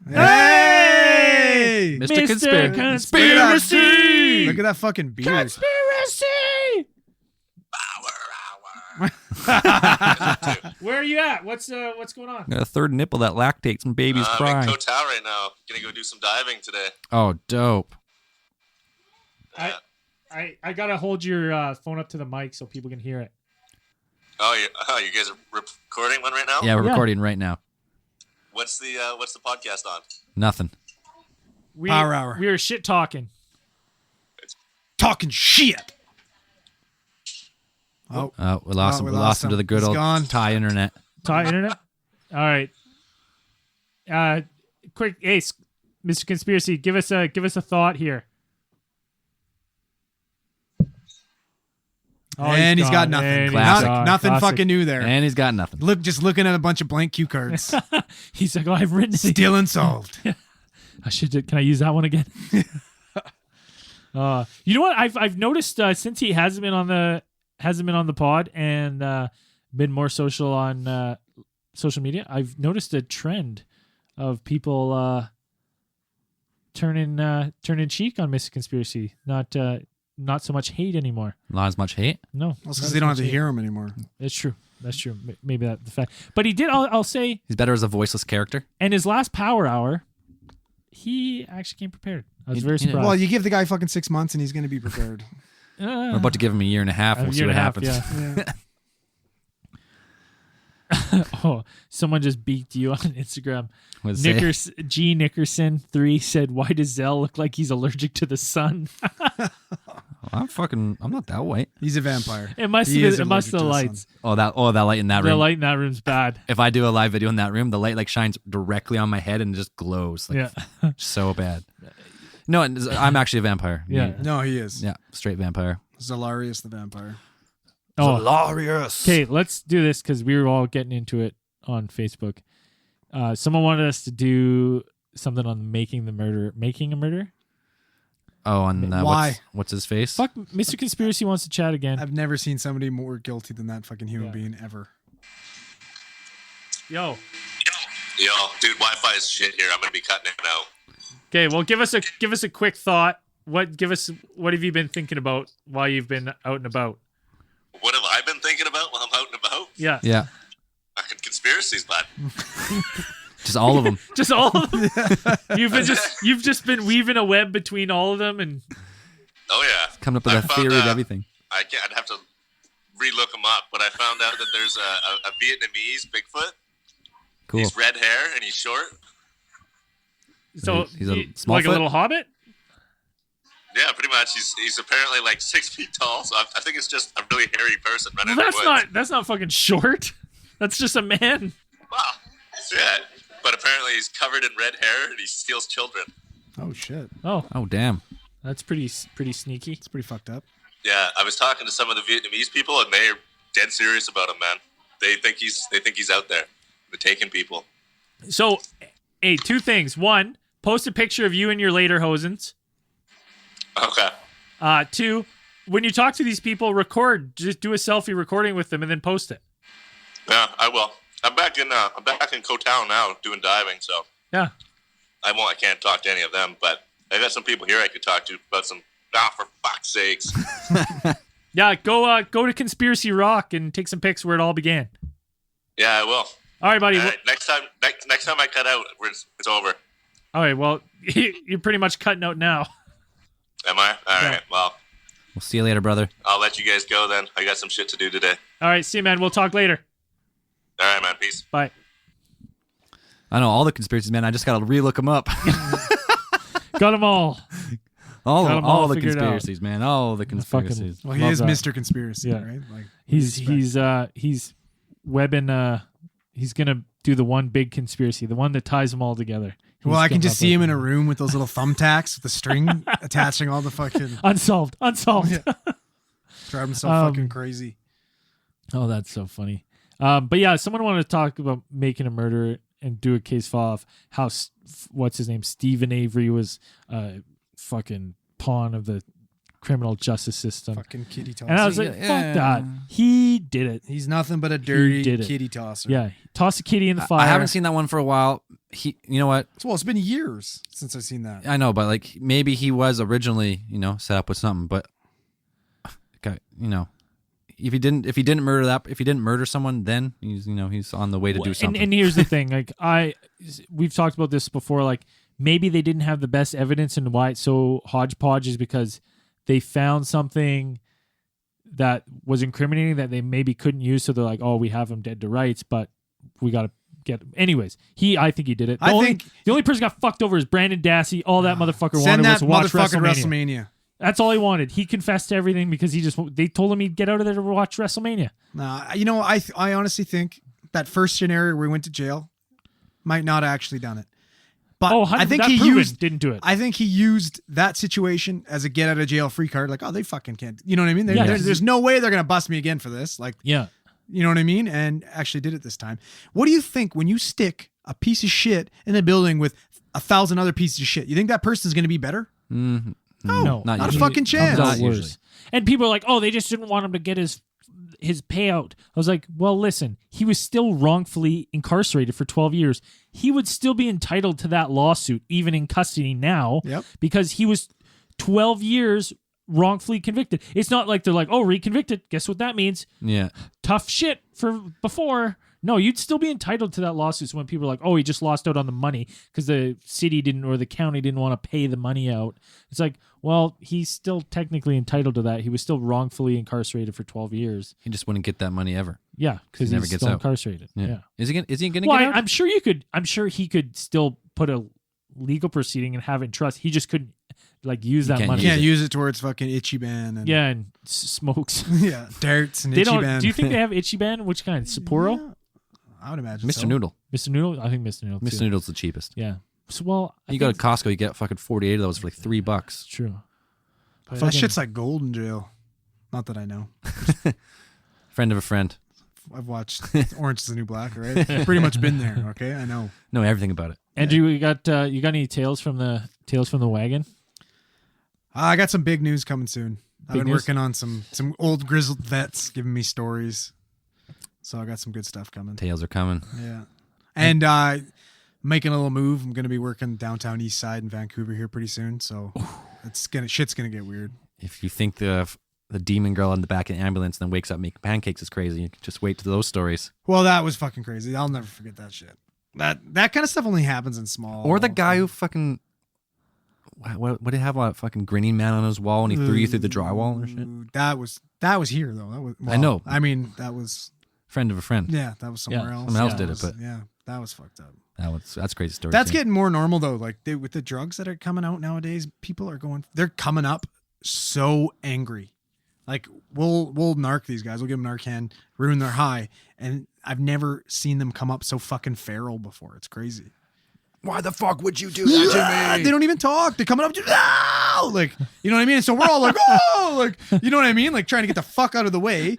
Hey! Mr. Conspiracy. Conspiracy. Look at that fucking beard. Conspiracy. Where are you at? What's going on? Got a third nipple that lactates when baby's I'm in crying. Koh Tao right now. Gonna go do some diving today. Oh, dope. I gotta hold your phone up to the mic so people can hear it. Oh, you guys are recording one right now? Yeah, we're Yeah. recording right now. What's the podcast on? Nothing. Power hour. We were shit talking. Talking shit. Oh, We lost him. we We lost lost him to him. the good He's old gone. Thai internet. Thai internet. All right. Quick, Ace, Mr. Conspiracy, give us a thought here. Oh, and he's got gone. nothing. And he's Classic. gone. Nothing Classic. fucking new there. And he's got nothing. Just looking at a bunch of blank cue cards. He's like, oh, I've written it. Still unsolved. I should. Can I use that one again? You know what? I've noticed since he hasn't been on the pod and been more social on social media. I've noticed a trend of people turning cheek on Mr. Conspiracy. Not so much hate anymore. Not as much hate. No, Because they don't have to hear him anymore. It's true. That's true. Maybe that's the fact. But he did. I'll say. He's better as a voiceless character. And his last Power Hour, he actually came prepared. I was He- very he did. surprised. Well, you give the guy fucking 6 months and he's going to be prepared. We're about to give him a year and a half. We'll A see year what and a half, happens. yeah. Oh, someone just beaked you on Instagram. What's it? G Nickerson 3 said, "Why does Zell look like he's allergic to the sun?" I'm not that white. He's a vampire. It must He have is been. It must allergic have to the lights. That light in that The room. light in that room's bad. If I do a live video in that room, the light like shines directly on my head and just glows. Like, Yeah. so bad. No, I'm actually a vampire. Yeah. No, he is. Yeah, straight vampire. Zalarius the vampire. Oh, Hilarious. okay. Let's do this because we were all getting into it on Facebook. Someone wanted us to do something on making a murder. Oh, and Why? What's his face? Fuck, Mr. Conspiracy wants to chat again. I've never seen somebody more guilty than that fucking human Yeah. being ever. Yo. Yo, dude, Wi-Fi is shit here. I'm gonna be cutting it out. Okay, well, give us a quick thought. What have you been thinking about while you've been out and about? What have I been thinking about while I'm out and about? Yeah, Yeah, Fucking conspiracies, bud. just all of them. just all of them. You've just been weaving a web between all of them, and Oh yeah. Coming up with I a found, theory of everything. I'd have to re-look them up, but I found out that there's a Vietnamese Bigfoot. Cool. He's red hair and he's short. so He's a small like foot? a little hobbit. Yeah, pretty much. He's apparently like 6 feet tall, so I think it's just a really hairy person running Well, in the woods. that's not fucking short. That's just a man. Wow. Yeah. But apparently he's covered in red hair and he steals children. Oh shit, Oh, Oh, damn. that's pretty sneaky. it's pretty fucked up. Yeah, I was talking to some of the Vietnamese people and they're dead serious about him, man. They think he's out there. They're taking people. So, hey, two things. One, post a picture of you and your lederhosens. Okay. Two, when you talk to these people, record. Just do a selfie recording with them and then post it. Yeah, I will. I'm back in Koh Tao now doing diving, so Yeah. I can't talk to any of them, but I got some people here I could talk to about some for fuck's sakes. Yeah, go to Conspiracy Rock and take some pics where it all began. Yeah, I will. All right, buddy. All right, next time I cut out, it's over. All right, well, you're pretty much cutting out now. Am I? All right. Well, We'll see you later, brother. I'll let you guys go then. I got some shit to do today. All right, see you, man. We'll talk later. All right, man. Peace. Bye. I know all the conspiracies, man. I just got to relook them up. Got them all. all Got 'em all the figured out. conspiracies, man. All the Fucking- conspiracies. Well, he Love is that. Mr. Conspiracy, Yeah. right? Like He's webbing. He's gonna do the one big conspiracy, the one that ties them all together. Well, He's I can coming just up see with him in it. a room with those little thumbtacks with the string attaching all the fucking Unsolved. driving himself fucking crazy. Oh, that's so funny. But yeah, someone wanted to talk about making a murder and do a case file of how what's his name, Stephen Avery, was fucking pawn of the criminal justice system. Fucking kitty tosser. And I was like, fuck that. He did it. He's nothing but a dirty did it. kitty tosser. Yeah, toss a kitty in the fire. I haven't seen that one for a while. You know what? Well, it's been years since I've seen that. I know, but like maybe he was originally, set up with something, but okay, if he didn't murder someone, then he's on the way to do something. And here's the thing, like we've talked about this before, like maybe they didn't have the best evidence and why it's so hodgepodge is because they found something that was incriminating that they maybe couldn't use, so they're like, oh, we have him dead to rights, but we got to get. Anyways, I think he did it. The only person got fucked over is Brandon Dassey. All that motherfucker Send wanted was that to watch motherfucker WrestleMania. That's all he wanted. He confessed to everything because they told him he'd get out of there to watch WrestleMania. Nah, I honestly think that first scenario where he went to jail might not have actually done it. But I think he didn't do it. I think he used that situation as a get out of jail free card. Like, oh, they fucking can't. You know what I mean? There's no way they're gonna bust me again for this. Like, yeah. You know what I mean? And actually did it this time. What do you think when you stick a piece of shit in a building with 1,000 other pieces of shit? You think that person's going to be better? Mm-hmm. No, not a usually. fucking chance. Not usually. And people are like, oh, they just didn't want him to get his payout. I was like, well, listen, he was still wrongfully incarcerated for 12 years. He would still be entitled to that lawsuit, even in custody now, because he was 12 years wrongfully convicted. It's not like they're like, oh, reconvicted. Guess what that means? Yeah. Tough shit for before. No, you'd still be entitled to that lawsuit. So when people are like, oh, he just lost out on the money because the city didn't or the county didn't want to pay the money out. It's like, well, he's still technically entitled to that. He was still wrongfully incarcerated for 12 years. He just wouldn't get that money ever. Yeah, because He never he's gets still out. incarcerated. Yeah. Is he gonna Well, get out? I'm sure he could still put a legal proceeding and have it in trust. He just couldn't use that can't money. You can't use it towards fucking Ichiban and and smokes. yeah, darts and They don't. Ichiban. Do you think they have Ichiban? Which kind? Sapporo? Yeah, I would imagine Mr. so. Noodle. Mr. Noodle? I think Mr. Noodle. Mr. Too. Noodle's the cheapest. Yeah. So, well, You go to Costco, you get fucking 48 of those for like $3. It's true. But That shit's like gold in jail. Not that I know. Friend of a friend. I've watched Orange is the New Black, right? Pretty much been there. Okay, I know. Know everything about it. Andrew, you got any tales from the wagon? I got some big news coming soon. I've been news? working on some old grizzled vets giving me stories. So I got some good stuff coming. Tales are coming. Yeah. And making a little move. I'm going to be working downtown east side in Vancouver here pretty soon. So shit's going to get weird. If you think the demon girl in the back of the ambulance then wakes up making pancakes is crazy, just wait to those stories. Well, that was fucking crazy. I'll never forget that shit. That kind of stuff only happens in small. Or the guy who fucking what did he have a fucking grinning man on his wall and he threw you through the drywall or shit? That was here though. That was I know. I mean, that was Friend of a friend. that was somewhere else. Someone else Yeah, did it, that was- but yeah, that was fucked up. that's a crazy story. That's too. getting more normal though. Like with the drugs that are coming out nowadays, people are they're coming up so angry. Like we'll narc these guys. We'll give them Narcan, ruin their high, and I've never seen them come up so fucking feral before. It's crazy. Why the fuck would you do that to me? They don't even talk. They're coming up to like, you know what I mean? And so we're all like, oh, like, you know what I mean? Like trying to get the fuck out of the way.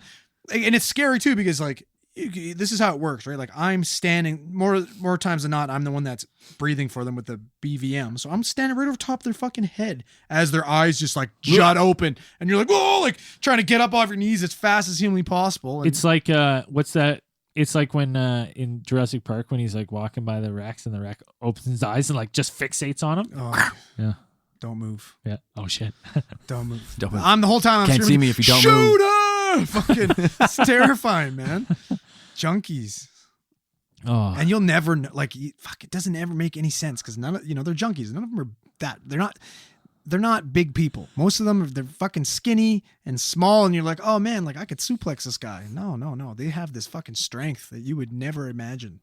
And it's scary too, because like, this is how it works, right? Like I'm standing more times than not. I'm the one that's breathing for them with the BVM. So I'm standing right over top of their fucking head as their eyes just like jut open. And you're like, whoa, like trying to get up off your knees as fast as humanly possible. And It's like what's that? It's like when in Jurassic Park when he's like walking by the Rex and the Rex opens his eyes and like just fixates on him. oh, Yeah. don't move. Yeah. Oh shit. Don't move. Don't move. I'm the whole time I'm Can't see screaming, me if you don't shoot move. her! Fucking, it's terrifying, man. Junkies. Oh. And you'll never know, like, fuck, it doesn't ever make any sense because none of, they're junkies. None of them are they're not, they're not big people. Most of them, they're fucking skinny and small, and you're like, oh man, like I could suplex this guy. No. They have this fucking strength that you would never imagine.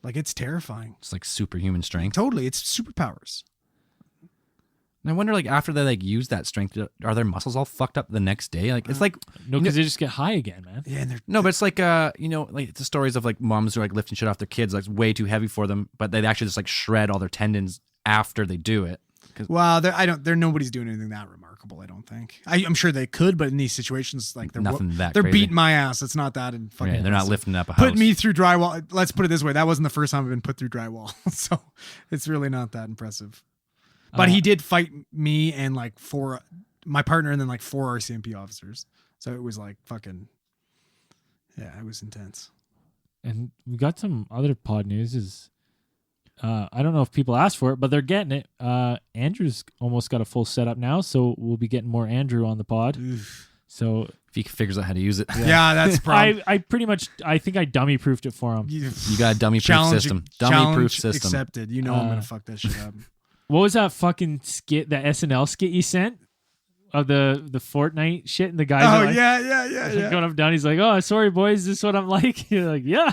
Like, it's terrifying. It's like superhuman strength. Totally, it's superpowers. And I wonder, like, after they like use that strength, are their muscles all fucked up the next day? Like, it's like No, because they just get high again, man. Yeah, and they're no, but it's like like the stories of like moms who are like lifting shit off their kids, like it's way too heavy for them, but they actually just like shred all their tendons after they do it. well, nobody's doing anything that remarkable. I don't think. I'm sure they could, but in these situations, like they're Nothing that they're crazy. beating my ass. It's not that in fucking. Yeah, they're not lifting up a house. Put me through drywall. Let's put it this way: that wasn't the first time I've been put through drywall, so it's really not that impressive. But he did fight me and like my partner and then like 4 RCMP officers. So it was like fucking, yeah, it was intense. And we got some other pod news. Is I don't know if people asked for it, but they're getting it. Andrew's almost got a full setup now, so we'll be getting more Andrew on the pod. So if he figures out how to use it. Yeah, that's the problem. I pretty much, I think I dummy proofed it for him. You got a dummy proof system. Dummy proof system. Accepted. You know I'm gonna fuck that shit up. What was that fucking skit, that SNL skit you sent of the Fortnite shit, and the guys are like, yeah. going up and down. He's like, "Oh, sorry, boys, is this what I'm like?" You're like, "Yeah."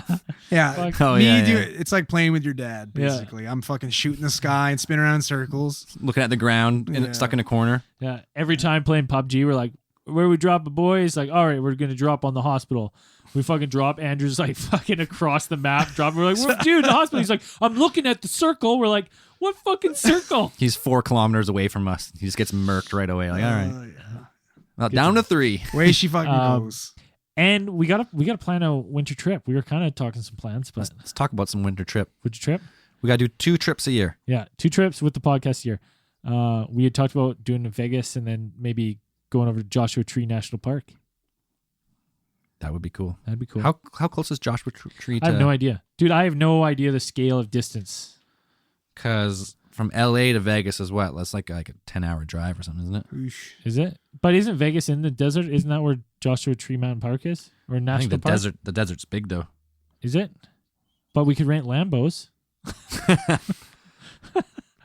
Yeah. Fuck. Oh, Me, yeah, do yeah. it. It's like playing with your dad, basically. I'm fucking shooting the sky and spinning around in circles. Looking at the ground and Yeah. stuck in a corner. Yeah. Every time playing PUBG, we're like, "Where we drop a boy?" It's like, "All right, we're gonna drop on the hospital." We fucking drop. Andrew's like fucking across the map. Drop. We're like, "Dude, the hospital." He's like, "I'm looking at the circle." We're like, "What fucking circle?" He's 4 kilometers away from us. He just gets murked right away. Like, all right. Well, down to 3. Way she fucking Um, goes. And we gotta plan a winter trip. We were kind of talking some plans, but Let's talk about some winter trip. winter trip. We got to do 2 trips a year. Yeah, 2 trips with the podcast here. We had talked about doing Vegas and then maybe going over to Joshua Tree National Park. That would be cool. That'd be cool. How close is Joshua Tree to? I have no idea, dude. I have no idea the scale of distance. Because from LA to Vegas is what? That's like a 10-hour drive or something, isn't it? Oosh. Is it? But isn't Vegas in the desert? Isn't that where Joshua Tree Mountain Park is, or I National think Park? the desert's big though. Is it? But we could rent Lambos.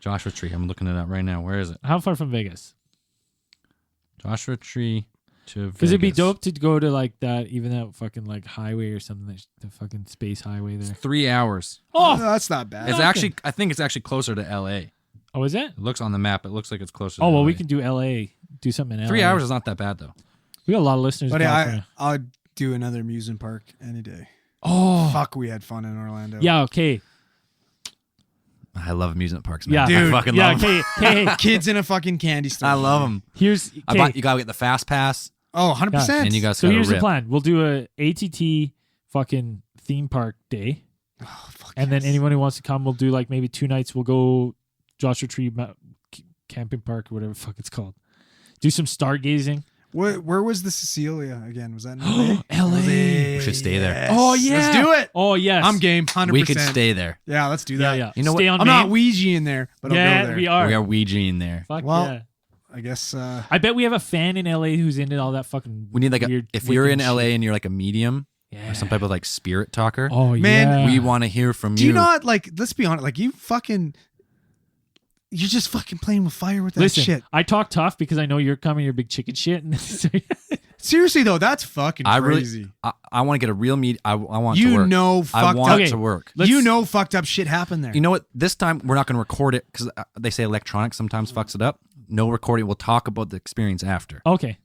Joshua Tree. I'm looking it up right now. Where is it? How far from Vegas? Joshua Tree to Vegas. Because it'd be dope to go to like that, even that fucking like highway or something, like the fucking space highway there. 3 hours. Oh, that's not bad. It's actually, I think it's actually closer to LA. It Oh, is it? looks on the map. It looks like it's closer. Oh, to well, LA. we can do LA. Do something in LA. 3 hours is not that bad though. We got a lot of listeners. But in yeah, California. I'll do another amusement park any day. Oh, Fuck, we had fun in Orlando. yeah. Okay. I love amusement parks, man. Yeah, Dude, I fucking Yeah. love 'em. Okay. Hey, Kids in a fucking candy store. I love them. here's You okay. gotta get the fast pass, Oh, 100%. and you guys So gotta here's the rip. plan. We'll do a ATT fucking theme park day, Oh, fuck and then yes. anyone who wants to come, we'll do like maybe 2 nights. We'll go Joshua Tree Camping Park or whatever the fuck it's called. Do some stargazing. Where was the Cecilia again? Was that in LA? LA. We should stay there. Yes. Oh yeah. Let's do it. Oh yes. I'm game. 100%. We could stay there. Yeah, let's do Yeah, that. yeah. You know Stay what? on I'm Main. not Ouija in there, but I'll go Yeah, there. we are. We are Ouija in there. Fuck Well, yeah. I guess. I bet we have a fan in LA who's into all that fucking. We need like weird if you're in Wiccan LA shit. and you're like a medium Yeah. or some type of like spirit talker, Oh Man, yeah. we want to hear from do you. you not like? Let's be honest. Like you fucking. You're just fucking playing with fire with that Listen, shit. I talk tough because I know you're coming. Your big chicken shit. And Seriously though, that's fucking I really, crazy. I want to get a real meet. I want You to work. know, I fucked want up. Okay. to work. Let's- You know, fucked up shit happened there. You know what? This time we're not going to record it because they say electronics sometimes fucks it up. No recording. We'll talk about the experience after okay.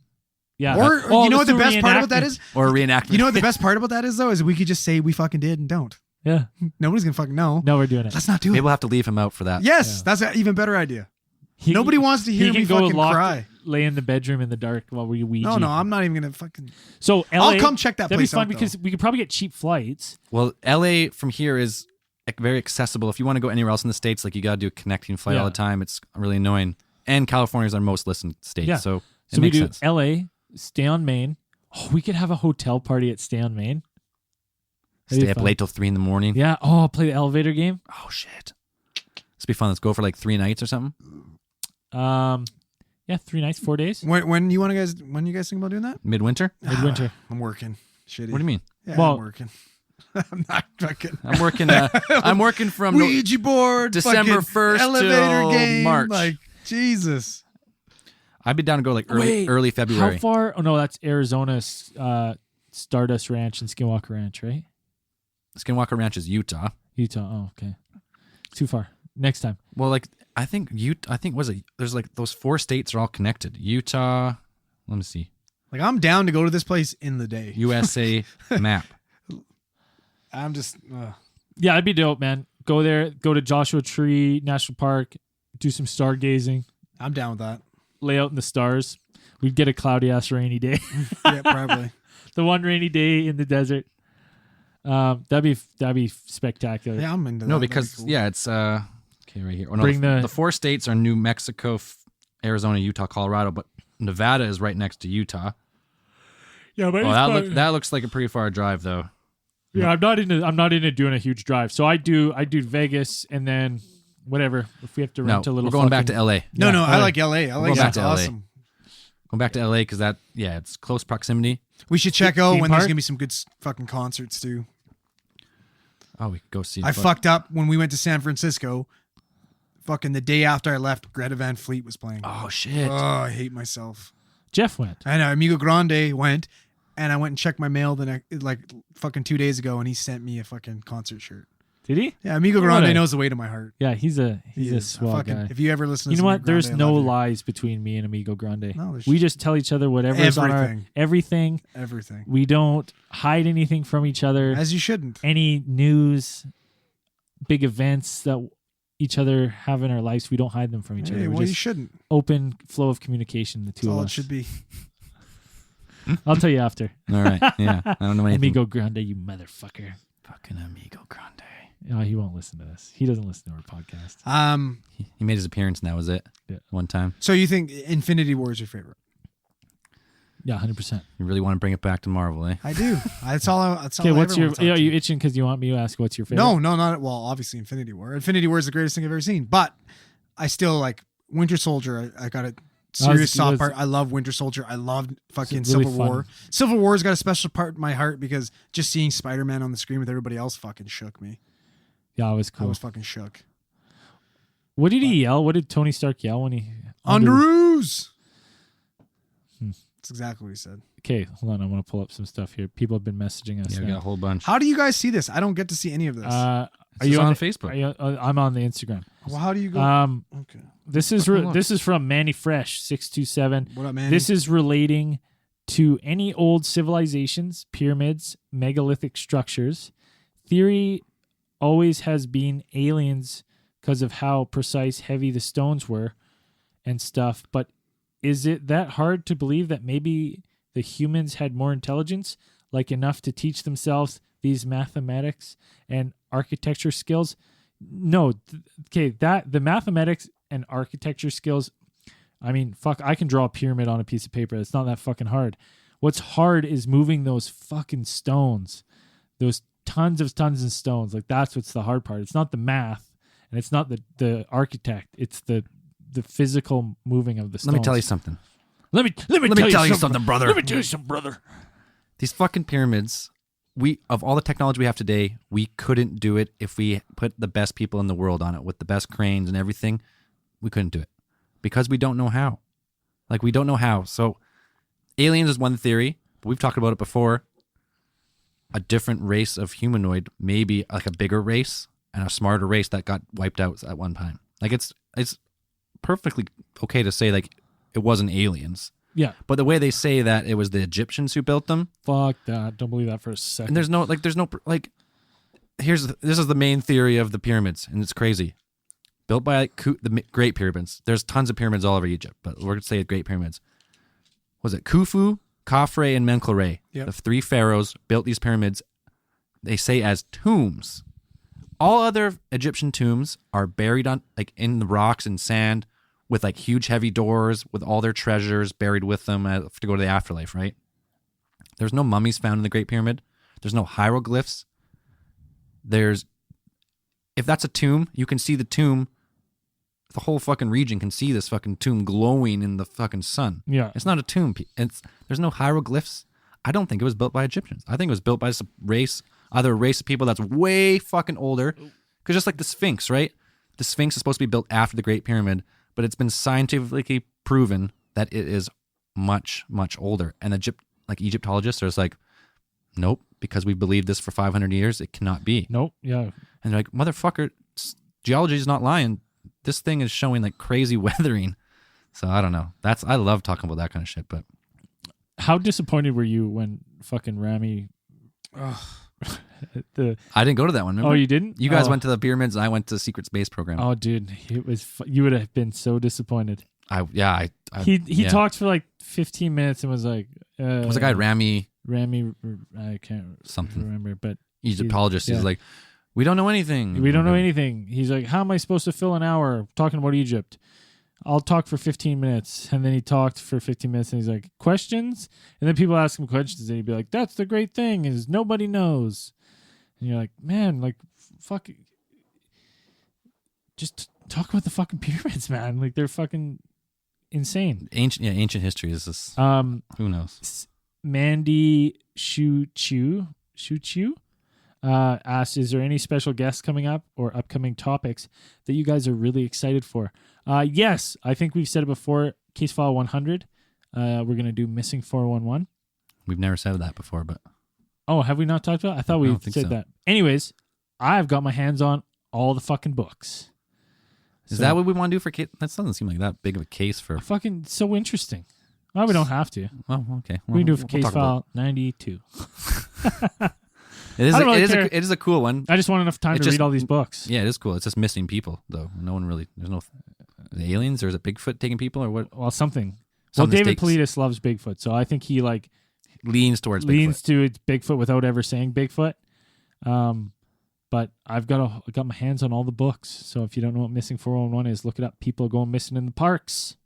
Yeah. or Oh, you know what let's the do best part about that reenactment. is? or a reenactment. You know what the best part about that is though is we could just say we fucking did and don't. Yeah. Nobody's gonna fucking know. No, we're doing it. Let's not do Maybe it. we'll have to leave him out for that. Yes, that's an even better idea. He- Nobody wants to hear he me can go fucking locked, cry. lay in the bedroom in the dark while we Ouija. No, I'm not even gonna fucking. So LA, I'll come check that that'd place be fun out, because we could probably get cheap flights. Well, LA from here is very accessible. If you want to go anywhere else in the States, like you got to do a connecting flight all Yeah. the time. It's really annoying. And California is our most listened state. Yeah. So it So we makes do sense. LA, stay on Main. Oh, we could have a hotel party at Stay on Main. That'd be Stay up fun. late till 3 a.m. Yeah. Oh, I'll play the elevator game. Oh, shit. This will be fun. Let's go for like 3 nights or something. Yeah, 3 nights, 4 days. When you guys think about doing that? Midwinter? Midwinter. I'm working. Shitty. What do you mean? Yeah, Well- I'm working. I'm not fucking. I'm working. I'm working from Ouija board, December fucking 1st elevator till game, March. like Jesus. I'd be down to go like Wait, early February. How far? Oh no, that's Arizona's Stardust Ranch and Skinwalker Ranch, right? Skinwalker Ranch is Utah. Utah. Oh, okay. Too far. Next time. Well, like I think was it? There's like those 4 states are all connected. Utah. Let me see. Like, I'm down to go to this place in the day. USA map. I'm just. Yeah, it'd be dope, man. Go there. Go to Joshua Tree National Park. Do some stargazing. I'm down with that. Lay out in the stars. We'd get a cloudy ass rainy day. Yeah, probably. The one rainy day in the desert. That'd be spectacular. Yeah, I'm into that. No, That'd be because cool. yeah, it's okay right here. Oh, no, Bring the 4 states are New Mexico, Arizona, Utah, Colorado, but Nevada is right next to Utah. Yeah, but Oh, that looks like a pretty far drive though. yeah, I'm not into doing a huge drive. So I do Vegas and then whatever. If we have to No, rent a little, we're going back to fucking- LA. No, Yeah, I like LA. LA going back is to LA. awesome. Going back to LA because it's close proximity. We should check out Theme when there's park? gonna be some good fucking concerts too. Oh, we could go see. I fucked up when we went to San Francisco. Fucking the day after I left, Greta Van Fleet was playing. Oh shit. Oh, I hate myself. Jeff went. I know Amigo Grande went, and I went and checked my mail like fucking 2 days ago, and he sent me a fucking concert shirt. Did he? Yeah, Amigo What Grande a- knows the way to my heart. Yeah, he's a He is. swell Fucking, guy. if you ever listen to You know what? Amigo There's Grande, I no love you. lies between me and Amigo Grande. No, there's We just tell each other whatever is on our Everything. everything. Everything. We don't hide anything from each other. As you shouldn't. Any news, big events that each other have in our lives, we don't hide them from each Hey, other. well, We're you just shouldn't. open flow of communication, the That's two of all it us. should be. I'll tell you after. All right. Yeah. I don't know anything. Amigo Grande, you motherfucker. Fucking Amigo Grande. No, he won't listen to this. He doesn't listen to our podcast. He made his appearance. And that was it. Yeah. One time. So you think Infinity War is your favorite? Yeah, 100%. You really want to bring it back to Marvel, eh? I do. That's all. That's all. Okay, I what's ever your? wanna talk Yeah, are to. you itching because you want me to ask what's your favorite? No, not well. Obviously, Infinity War. Infinity War is the greatest thing I've ever seen. But I still like Winter Soldier. I got a serious It soft was- part. I love Winter Soldier. I love fucking It's really Civil fun. War. Civil War's got a special part in my heart because just seeing Spider-Man on the screen with everybody else fucking shook me. Yeah, it was I cool. was fucking shook. What did he yell? What did Tony Stark yell when he? Underoos. Hmm. That's exactly what he said. Okay, hold on. I want to pull up some stuff here. People have been messaging us. Yeah, we got a now. whole bunch. How do you guys see this? I don't get to see any of this. Are This you is on the- Facebook. are you- I'm on the Instagram. well, how do you go? Okay. This is Hold on. this is from Manny Fresh 627. What up, man? This is relating to any old civilizations, pyramids, megalithic structures. Theory always has been aliens because of how precise, heavy the stones were and stuff. But is it that hard to believe that maybe the humans had more intelligence, like enough to teach themselves these mathematics and architecture skills? No. Okay, that the mathematics and architecture skills, I mean, fuck, I can draw a pyramid on a piece of paper. It's not that fucking hard. What's hard is moving those fucking stones, those tons of stones. Like, that's what's the hard part. It's not the math, and it's not the architect. It's the physical moving of the stones. Let me tell you something. Let me tell you something, brother. Let me tell you something, brother. These fucking pyramids, of all the technology we have today, we couldn't do it if we put the best people in the world on it with the best cranes and everything. We couldn't do it because we don't know how. Like, we don't know how. So aliens is one theory, but we've talked about it before. A different race of humanoid, maybe like a bigger race and a smarter race that got wiped out at one time. Like, it's perfectly okay to say like it wasn't aliens. Yeah, But the way they say that it was the Egyptians who built them, fuck that. Don't believe that for a second. and there's no this is the main theory of the pyramids, and it's crazy. Built by the Great Pyramids. There's tons of pyramids all over Egypt, but we're going to say Great Pyramids. Was it Khufu, Khafre, and Menkaure? Yep. The 3 pharaohs built these pyramids, they say, as tombs. All other Egyptian tombs are buried in the rocks and sand with like huge heavy doors with all their treasures buried with them to go to the afterlife, right? There's no mummies found in the Great Pyramid. There's no hieroglyphs. If that's a tomb, you can see the tomb. The whole fucking region can see this fucking tomb glowing in the fucking sun. Yeah. It's not a tomb. There's no hieroglyphs. I don't think it was built by Egyptians. I think it was built by some race, either a race of people that's way fucking older. Because just like the Sphinx, right? The Sphinx is supposed to be built after the Great Pyramid, but it's been scientifically proven that it is much, much older. And Egyptologists are just like, nope, because we believed this for 500 years, it cannot be. Nope. Yeah. And they're like, motherfucker, geology is not lying. This thing is showing like crazy weathering. So I don't know. I love talking about that kind of shit. But How disappointed were you when fucking Rami? I didn't go to that one. Remember? Oh, you didn't? You guys Oh. went to the pyramids, and I went to the secret space program. Oh, dude, it was. You would have been so disappointed. He yeah. talked for like 15 minutes and was like, Was the guy Rami Rami, I can't something remember, but Egyptologist? yeah. He's like, we don't know anything. we don't know anything. He's like, how am I supposed to fill an hour talking about Egypt? I'll talk for 15 minutes. And then he talked for 15 minutes and he's like, questions? And then people ask him questions and he'd be like, that's the great thing is nobody knows. And you're like, man, like, fuck. Just talk about the fucking pyramids, man. Like, they're fucking insane. Ancient history is this. Who knows? Mandy Shu asked, is there any special guests coming up or upcoming topics that you guys are really excited for? Yes, I think we've said it before. Case File 100. We're going to do Missing 411. We've never said that before, but Oh, have we not talked about it? I thought we don't think said so. that. Anyways, I've got my hands on all the fucking books. is that what we want to do for case? That doesn't seem like that big of a case for. Fucking so interesting. Well, we don't have to. Oh, okay. We can do it for We'll Case talk about File 92. It is. I don't really It care. is a cool one. I just want enough time It to just- read all these books. Yeah, it is cool. It's just missing people though. No one really. There's no the aliens, or is it Bigfoot taking people, or what? Well, something. Some Well, David mistakes. Politis loves Bigfoot, so I think he like Leans towards leans Bigfoot. to it's Bigfoot without ever saying Bigfoot. But I got my hands on all the books. So if you don't know what Missing 411 is, look it up. People going missing in the parks.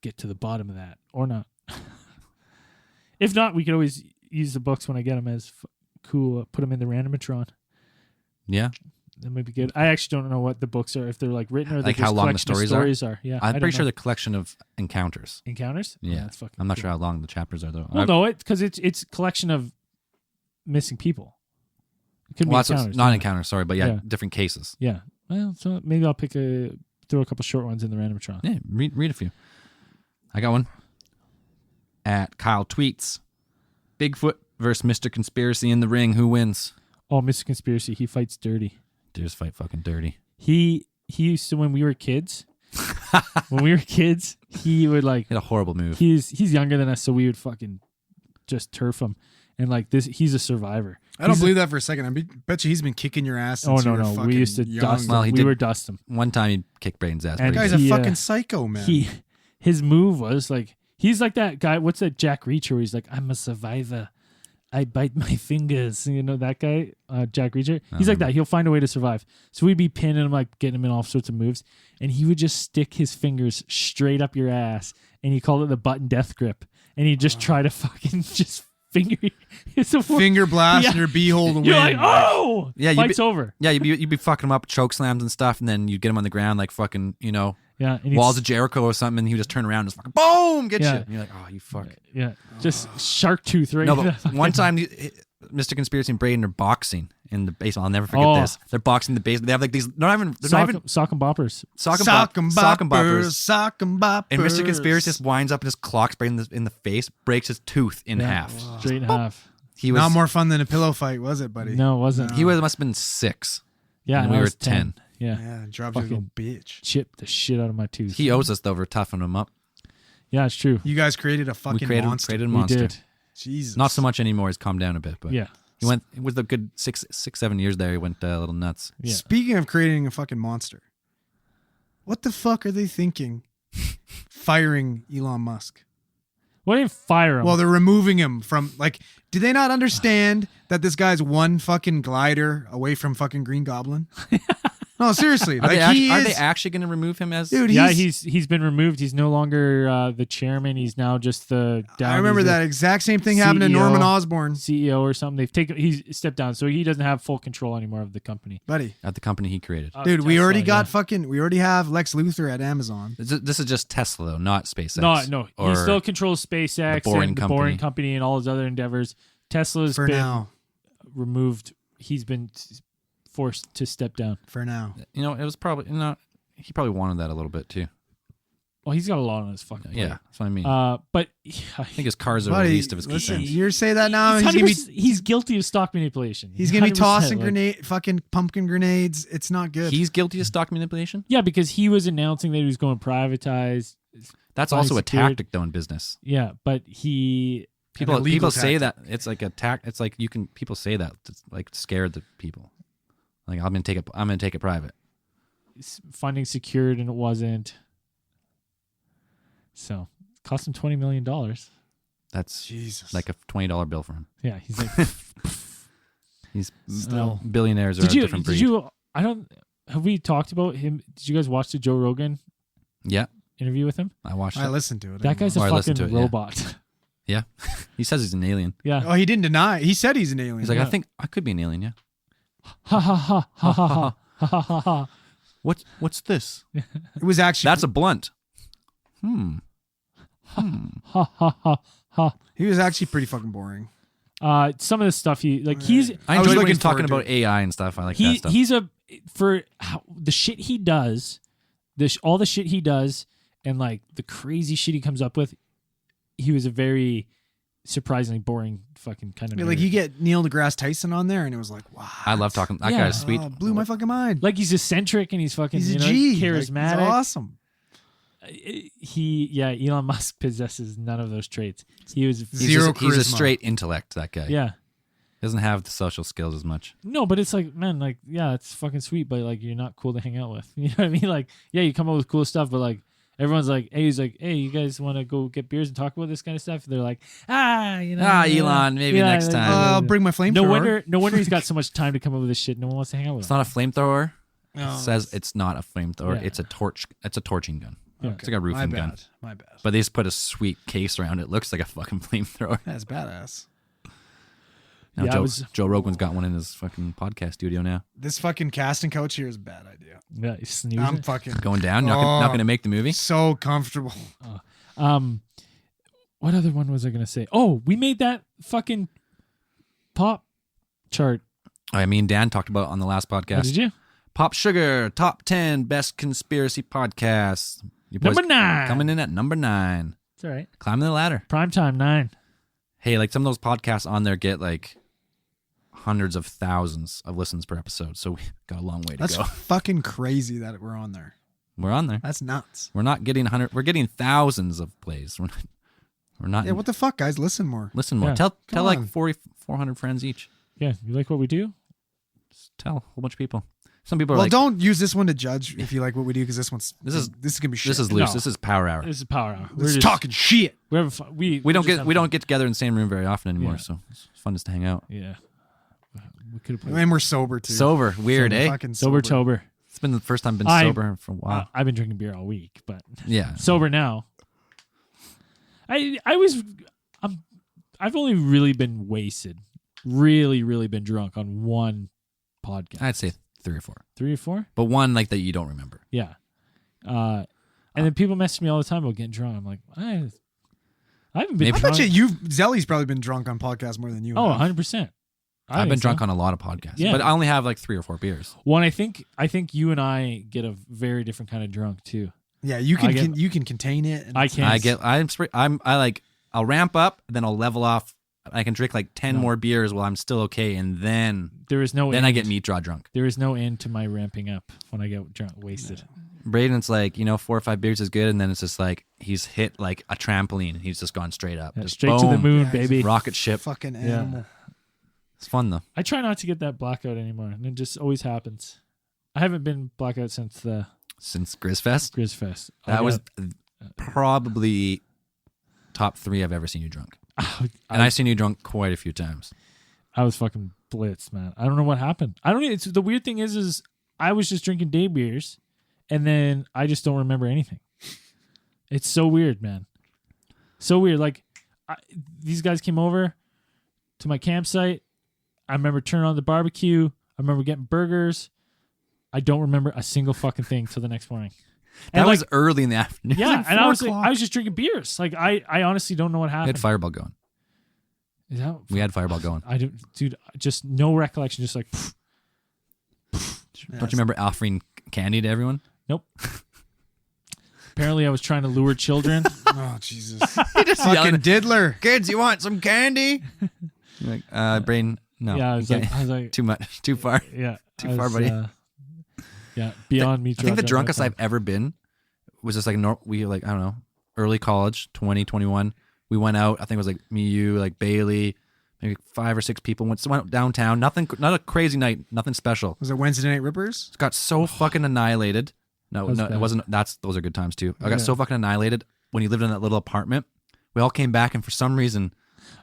Get to the bottom of that, or not. If not, we could always use the books when I get them as cool. Put them in the randomatron. Yeah, That might be good. I actually don't know what the books are, if they're like written or they're Like how just long the collection of stories stories are. Yeah, I'm I pretty don't sure know. the collection of encounters. Encounters. Yeah, that's fucking. I'm not cool. sure how long the chapters are though. Well, no, because it's a collection of missing people. It could be Well, that's encounters. not yeah. encounters. Sorry, but Yeah. different cases. Yeah. Well, so maybe I'll throw a couple short ones in the randomatron. Yeah, read a few. I got one. At Kyle tweets, Bigfoot versus Mr. Conspiracy in the ring. Who wins? Oh, Mr. Conspiracy, he fights dirty. They just fight fucking dirty. He used to when we were kids. He would like. He had a horrible move. He's younger than us, so we would fucking just turf him. And like this, he's a survivor. I don't believe that for a second. Bet you he's been kicking your ass Oh since you no, were no, fucking we used to young. dust him. Well, he we did- were dust him. One time he kicked Braden's ass. And pretty Guy's good. a He, fucking psycho, man. His move was like he's like that guy. What's that Jack Reacher? Where he's like, I'm a survivor. I bite my fingers. You know that guy, Jack Reacher. He's like that. He'll find a way to survive. So we'd be pinning him, like getting him in all sorts of moves, and he would just stick his fingers straight up your ass, and he called it the button death grip, and he'd just try to fucking just finger. It's a Finger blast Yeah. in your beehole to win. You're like, oh, Yeah, you'd fight's be- over. Yeah, you'd be fucking him up, choke slams and stuff, and then you'd get him on the ground like fucking, Yeah, and Walls of Jericho or something, and he would just turn around and just fucking boom, get Yeah. you. And you're like, oh, you fuck. yeah, just shark tooth right. No, in the but fucking- one time, Mr. Conspiracy and Braden are boxing in the basement. I'll never forget Oh. this. They're boxing in the basement. They have like these. They're not even sock and boppers. sock and Sock 'em boppers. boppers. Sock 'em boppers. And Mr. Conspiracy just winds up and just clocks Braden in the face, breaks his tooth in Yeah. half. Straight in half. He was Not more fun than a pillow fight, was it, buddy? No, it wasn't. He must have been 6. Yeah, and I we were was 10. Yeah. Yeah, dropped you a little Fucking- bitch. Chipped the shit out of my tooth. He owes us though for toughing him up. Yeah, it's true. You guys created a fucking We created monster. a We monster. did. Jesus. Oh, Not so much anymore. He's calmed down a bit, but Yeah. he went. It was a good 7 years there. He went a little nuts. Yeah. Speaking of creating a fucking monster, what the fuck are they thinking? Firing Elon Musk. Well, they didn't fire him. Well, they're removing him from do they not understand that this guy's one fucking glider away from fucking Green Goblin? No, seriously. Are, Like are they actually going to remove him as? dude, yeah, he's been removed. He's no longer the chairman. He's now just the. I remember he's that exact same thing happened to CEO. Norman Osborn. CEO or something. He's stepped down, so he doesn't have full control anymore of the company. Buddy. At the company he created. Dude, we Tesla, already got yeah. we already have Lex Luthor at Amazon. This is just Tesla though, not SpaceX. No, Or he still controls SpaceX the Boring and the Company. Boring Company and all his other endeavors. Tesla's For been now. removed. He's been forced to step down. For now. it was probably not. he probably wanted that a little bit too. Well, he's got a lot on his fucking plate. Yeah, that's what I mean. But I think his cars are the Buddy, least of his listen, concerns. you say that now. he's, He's gonna be 100% guilty of stock manipulation. he's gonna be 100%, tossing fucking pumpkin grenades. It's not good. He's guilty of stock manipulation. Yeah, because he was announcing that he was going privatized. That's Why also a is it weird? tactic though in business. Yeah, but he. People illegal say tactic. that it's like a it's like people say that to like scare the people. Like I'm gonna take it private. Funding secured and it wasn't. So it cost him $20 million. That's Jesus. like a $20 bill for him. Yeah, he's like. He's Still. billionaires are Did a you? different breed. Did you? I don't. Have we talked about him? Did you guys watch the Joe Rogan Yeah, interview with him? I watched I it. listened to it. That guy's a Or I listened fucking to it, yeah. robot. Yeah, he says he's an alien. Yeah. Oh, he didn't deny. He said he's an alien. He's like, Yeah. I think I could be an alien. Yeah. Ha ha ha ha ha ha ha ha ha. What's this? it was actually. That's a blunt. Ha ha ha ha. He was actually pretty fucking boring. Some of the stuff he like he's I I was enjoy when looking he's talking forward about to AI and stuff. I like that stuff. he's a for how, the shit he does, all the shit he does, and like the crazy shit he comes up with. He was a very surprisingly boring fucking kind of Like nerd. you get Neil deGrasse Tyson on there, and it was like, wow. I love talking. That Yeah. guy's sweet. Blew my fucking mind. Like he's eccentric and he's fucking He's a you know, G. Like, charismatic. he's awesome. Elon Musk possesses none of those traits. He was Zero He's a charisma. straight intellect. That guy. yeah. Doesn't have the social skills as much. No, but it's like, man, like, yeah, it's fucking sweet, but like, you're not cool to hang out with. You know what I mean? Like, yeah, you come up with cool stuff, but like, everyone's like, hey, he's like, hey, you guys want to go get beers and talk about this kind of stuff? They're like, you know, Elon, maybe next time. I'll bring my flamethrower. No wonder he's got so much time to come up with this shit. No one wants to hang out with It's him. not a flamethrower. No, It says it's not a flamethrower. Yeah. It's a torch. It's a torching gun. Yeah. It's like a roofing gun. My bad. But they just put a sweet case around it. It looks like a fucking flamethrower. That's badass. Now Yeah, Joe Rogan's got one in his fucking podcast studio now. This fucking casting couch here is a bad idea. Yeah, he's snoozing. I'm fucking Going down. Not going to make the movie. so comfortable. What other one was I gonna say? Oh, we made that fucking pop chart. I mean, Dan talked about it on the last Oh, podcast. did you? Pop Sugar, top 10 best conspiracy podcasts. You boys Number 9. Coming in at number 9. It's all right. Climbing the ladder. Primetime 9. Hey, like some of those podcasts on there get like hundreds of thousands of listens per episode. So we got a long way to That's go. fucking crazy that we're on there. We're on there. That's nuts. We're not getting 100. We're getting thousands of plays. We're not. Yeah, what the fuck, guys? Listen more. Listen more. Yeah. Tell Come like on. 400 friends each. Yeah, you like what we do? Just tell a whole bunch of people. Some people are Well, like, don't use this one to judge if you like what we do, because this is gonna be shit. this is loose. No. This is Power Hour. This is Power Hour. It's talking shit. We're having fun. We don't get together in the same room very often anymore. Yeah. So it's fun just to hang out. Yeah. We could have played And we're sober too. Sober, weird, We're eh? fucking Sober Tober. It's been the first time I've been I- sober for a while. I've been drinking beer all week, but Yeah. sober now. I've only really been wasted, really been drunk on one podcast. I'd say 3 or 4, 3 or 4? but one like that you don't remember. Yeah. And then people message me all the time about getting drunk. I'm like, I haven't been Maybe- I drunk. bet you Zelly's probably been drunk on podcasts more than you. Oh, have. 100%. I've been drunk on a lot of podcasts, Yeah. but I only have like 3 or 4 beers. One, I think you and I get a very different kind of drunk too. Yeah, you I can get- you can contain it. And I can't. I'll ramp up, then I'll level off. I can drink like 10 more beers while I'm still okay, and then There is no. then end. I get meat draw drunk. There is no end to my ramping up when I get drunk, wasted. Braden's like, 4 or 5 beers is good, and then it's just like he's hit like a trampoline. He's just gone straight up, Yeah, just straight to the boom. moon, Yeah, he's baby. Rocket ship. fucking Yeah. animal. It's fun though. I try not to get that blackout anymore, and it just always happens. I haven't been blackout since the Since Grizzfest, Grizz Fest. that was probably top 3 I've ever seen you drunk, and I've seen you drunk quite a few times. I was fucking blitzed, man. I don't know what happened. I don't. It's the weird thing is I was just drinking day beers, and then I just don't remember anything. It's so weird, man. So weird. Like these guys came over to my campsite. I remember turning on the barbecue. I remember getting burgers. I don't remember a single fucking thing till the next morning. That And was like, early in the afternoon. yeah, like and I 4 was like, o'clock. I was just drinking beers. Like I honestly don't know what We had happened. Fireball going. Is that We had Fireball going. I don't, dude. Just no recollection. Just like Don't you remember offering candy to everyone? Nope. Apparently, I was trying to lure children. Oh Jesus! Fucking diddler. Kids, you want some candy? You're like, brain, no. Yeah, I you was can't. like, Too much, too far. yeah, Too I far, was, buddy. Yeah, beyond me. I think the drunkest I've ever been was just like we like I don't know, early college, 2021. We went out. I think it was like me, you, like Bailey, maybe 5 or 6 people went downtown. Nothing, not a crazy night. Nothing special. Was it Wednesday Night Rippers? Got so fucking annihilated. No, That's no, it bad. wasn't. Those are good times too. I got Yeah. so fucking annihilated when you lived in that little apartment. We all came back, and for some reason,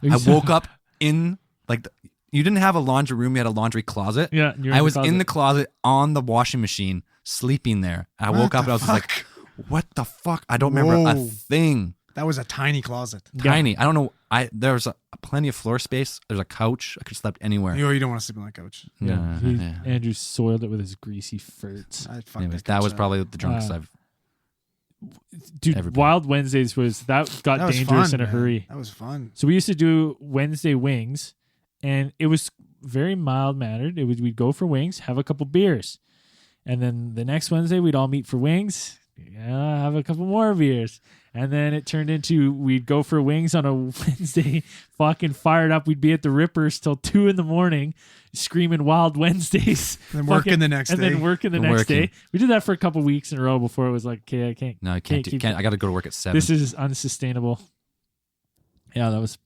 I woke up in like you didn't have a laundry room. You had a laundry closet. Yeah, and you're I was in the closet on the washing machine, sleeping there. I woke up and I was just like, "What the fuck?" I don't remember a Whoa. thing. That was a tiny closet. Tiny. I don't know. There was plenty of floor space. There's a couch. I could have slept anywhere. You don't want to sleep on that couch. Yeah, Yeah. Andrew soiled it with his greasy farts. I'd fuck Anyways, that that couch was up. probably the drunkest Uh, I've. Dude, Ever been. Wild Wednesdays that got That was dangerous fun, in a man. hurry. That was fun. So we used to do Wednesday wings, and it was very mild mannered. We'd go for wings, have a couple beers, and then the next Wednesday we'd all meet for wings. Yeah, have a couple more beers, and then it turned into we'd go for wings on a Wednesday, fucking fired up. We'd be at the Rippers till 2 a.m, screaming Wild Wednesdays, And then working Fucking- the next and day. then working the And next working. day. We did that for a couple weeks in a row before it was like, okay, I can't. No, I can't. keep- I got to go to work at 7. This is unsustainable. Yeah, that was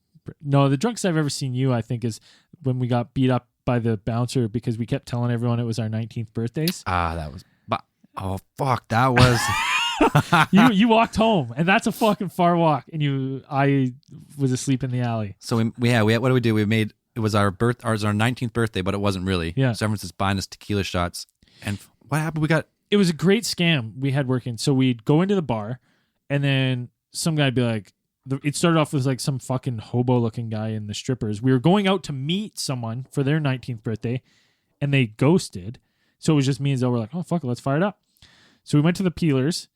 no. The drunkest I've ever seen you, I think, is when we got beat up by the bouncer because we kept telling everyone it was our 19th birthdays. that was. Oh fuck, that was. You walked home, and that's a fucking far walk. And I was asleep in the alley. So we had, what did we do? We made it was our 19th birthday, but it wasn't really. Yeah. So everyone's just buying us tequila shots, and what happened? We got It was a great scam we had working. So we'd go into the bar, and then some guy'd be like, it started off with like some fucking hobo looking guy in the strippers. We were going out to meet someone for their 19th birthday, and they ghosted. So it was just me and Zell were like, oh, fuck it, let's fire it up. So we went to the Peelers,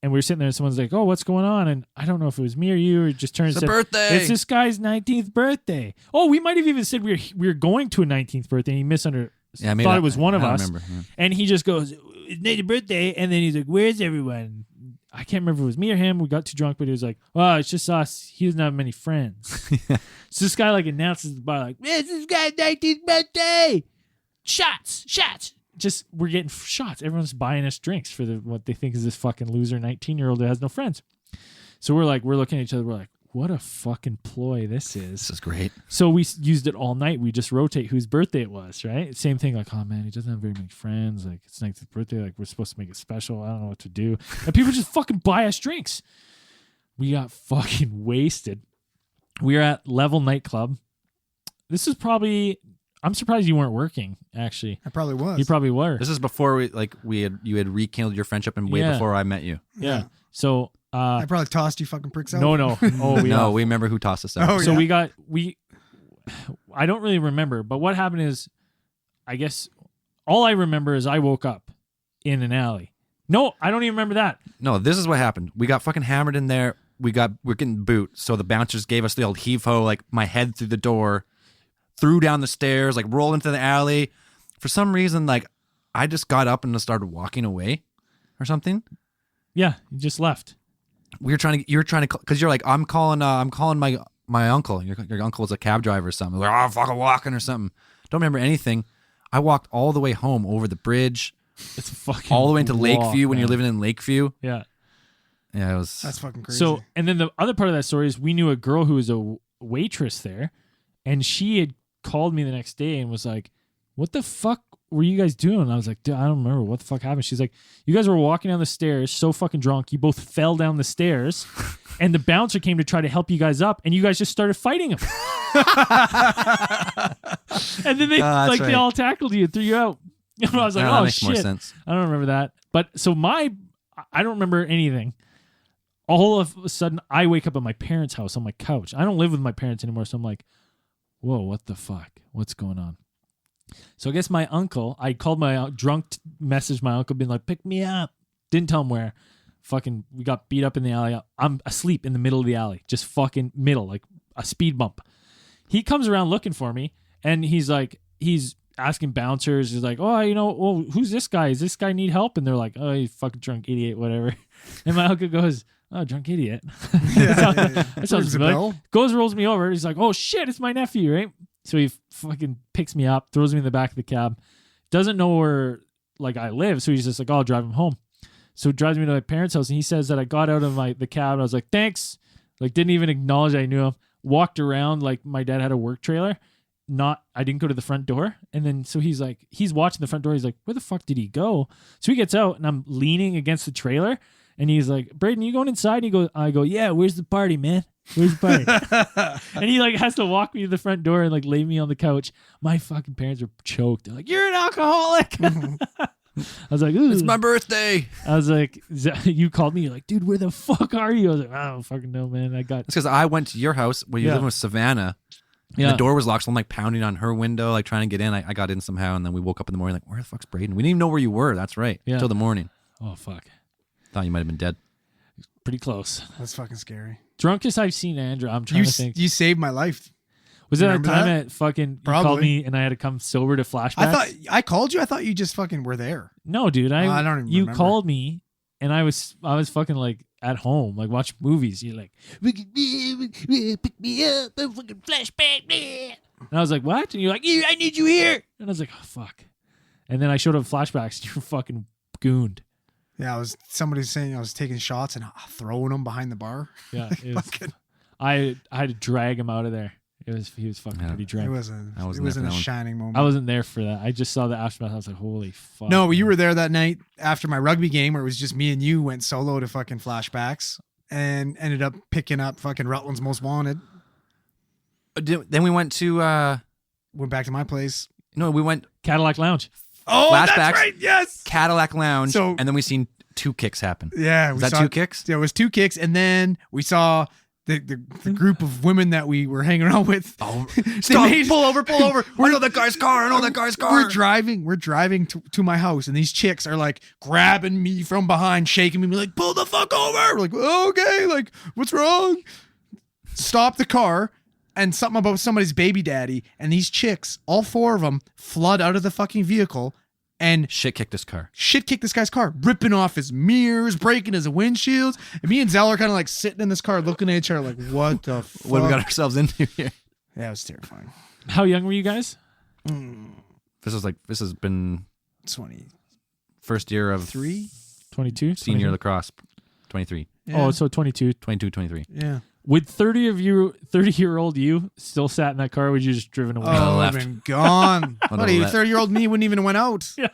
and we were sitting there, and someone's like, oh, what's going on? And I don't know if it was me or you, or just turned and it's a said, birthday. it's this guy's 19th birthday. Oh, we might have even said we were going to a 19th birthday, and he misunderstood. Yeah, maybe Thought it was one of I don't us. Remember. Yeah. And he just goes, it's Nate's birthday. And then he's like, where's everyone? I can't remember if it was me or him. We got too drunk, but he was like, oh, it's just us. He doesn't have many friends. So this guy like announces at the bar, like, it's this guy's 19th birthday. Shots. Just, we're getting shots. Everyone's buying us drinks for what they think is this fucking loser 19-year-old that has no friends. So we're looking at each other. We're like, what a fucking ploy this is. This is great. So we used it all night. We just rotate whose birthday it was, right? Same thing, like, oh man, he doesn't have very many friends. Like, it's 19th birthday. Like, we're supposed to make it special. I don't know what to do. And people just fucking buy us drinks. We got fucking wasted. We were at Level Nightclub. This is probably, I'm surprised you weren't working, actually. I probably was. You probably were. This is before you had rekindled your friendship and way Yeah. before I met you. Yeah. So, I probably tossed you fucking pricks out. no. Oh, No, we remember who tossed us out. Oh, So yeah. I don't really remember, but what happened is, I guess all I remember is I woke up in an alley. No, I don't even remember that. No, this is what happened. We got fucking hammered in there. We're getting boot. So the bouncers gave us the old heave ho, like my head through the door, threw down the stairs, like rolled into the alley. For some reason, like I just got up and just started walking away or something. Yeah, you just left. You were trying to, because you're like, I'm calling my uncle. Your uncle was a cab driver or something. Like, oh, I'm fucking walking or something. Don't remember anything. I walked all the way home over the bridge, It's fucking all the way into walk, Lakeview when you're man. living in Lakeview. Yeah. Yeah, it was. That's fucking crazy. So, and then the other part of that story is we knew a girl who was a waitress there, and she had called me the next day and was like, what the fuck were you guys doing? And I was like, dude, I don't remember what the fuck happened. She's like, you guys were walking down the stairs so fucking drunk. You both fell down the stairs and the bouncer came to try to help you guys up and you guys just started fighting him. And then they that's they right. all tackled you and threw you out. And I was like, that oh makes more shit. sense. I don't remember that. But so I don't remember anything. All of a sudden, I wake up at my parents' house on my couch. I don't live with my parents anymore, so I'm like, whoa, what the fuck? What's going on? So I guess my uncle, I called my messaged my uncle, being like, pick me up. Didn't tell him where. Fucking, we got beat up in the alley. I'm asleep in the middle of the alley, just fucking middle, like a speed bump. He comes around looking for me, and he's like, he's asking bouncers. He's like, oh, well, who's this guy? Does this guy need help? And they're like, oh, you fucking drunk idiot, whatever. And my uncle goes, oh, drunk idiot. That sounds familiar. Goes, rolls me over. He's like, oh shit, it's my nephew, right? So he fucking picks me up, throws me in the back of the cab. Doesn't know where like I live, so he's just like, oh, I'll drive him home. So he drives me to my parents' house, and he says that I got out of the cab, and I was like, thanks. Like, didn't even acknowledge I knew him. Walked around like my dad had a work trailer. I didn't go to the front door. And then so he's like, he's watching the front door. He's like, where the fuck did he go? So he gets out, and I'm leaning against the trailer, and he's like, Braden, you going inside? And I go, yeah, where's the party, man? Where's the party? And he like has to walk me to the front door and like lay me on the couch. My fucking parents are choked. They're like, you're an alcoholic. I was like, ooh. It's my birthday. I was like, you called me. You're like, dude, where the fuck are you? I was like, I don't fucking know, man. It's because I went to your house where you live with Savannah. And the door was locked, so I'm like pounding on her window, like trying to get in. I got in somehow, and then we woke up in the morning like, where the fuck's Braden? We didn't even know where you were. That's right. Yeah. Until the morning. Oh, fuck. Thought you might have been dead. Pretty close. That's fucking scary. Drunkest I've seen Andrew. I'm trying to think. You saved my life. Was it a time that fucking you called me and I had to come sober to flashbacks? I thought I called you. I thought you just fucking were there. No, dude. I don't even remember. Called me and I was fucking like at home, like watching movies. You're like, pick me up, I'm fucking flashback. And I was like, what? And you're like, I need you here. And I was like, oh fuck. And then I showed up flashbacks. You were fucking gooned. Yeah, somebody saying I was taking shots and throwing them behind the bar. Yeah, I had to drag him out of there. He was fucking pretty drunk. It wasn't a shining moment. I wasn't there for that. I just saw the aftermath. I was like, holy fuck. No, you were there that night after my rugby game where it was just me and you went solo to fucking flashbacks and ended up picking up fucking Rutland's Most Wanted. Then we went to went back to my place. No, we went Cadillac Lounge. Oh, flashbacks, that's right. Yes. Cadillac Lounge. And then we seen 2 kicks happen. Yeah. Was that 2 kicks? Yeah, it was 2 kicks. And then we saw the group of women that we were hanging out with. Oh, stop. Pull over. I know that guy's car. We're driving to my house. And these chicks are like grabbing me from behind, shaking me, like, pull the fuck over. We're like, okay. Like, what's wrong? Stop the car. And something about somebody's baby daddy, and these chicks, all 4 of them, flood out of the fucking vehicle and shit kicked this guy's car, ripping off his mirrors, breaking his windshields. And me and Zell are kind of like sitting in this car, looking at each other like, what the fuck? What we got ourselves into here? Yeah, it was terrifying. How young were you guys? This has been 20. First year of 22? Senior lacrosse, 23. Yeah. Oh, so 22. 22, 23. Yeah. Would 30-year-old you still sat in that car? Or would you just driven away? Oh, I've been gone. What are you, 30-year-old me wouldn't even have went out. Yeah.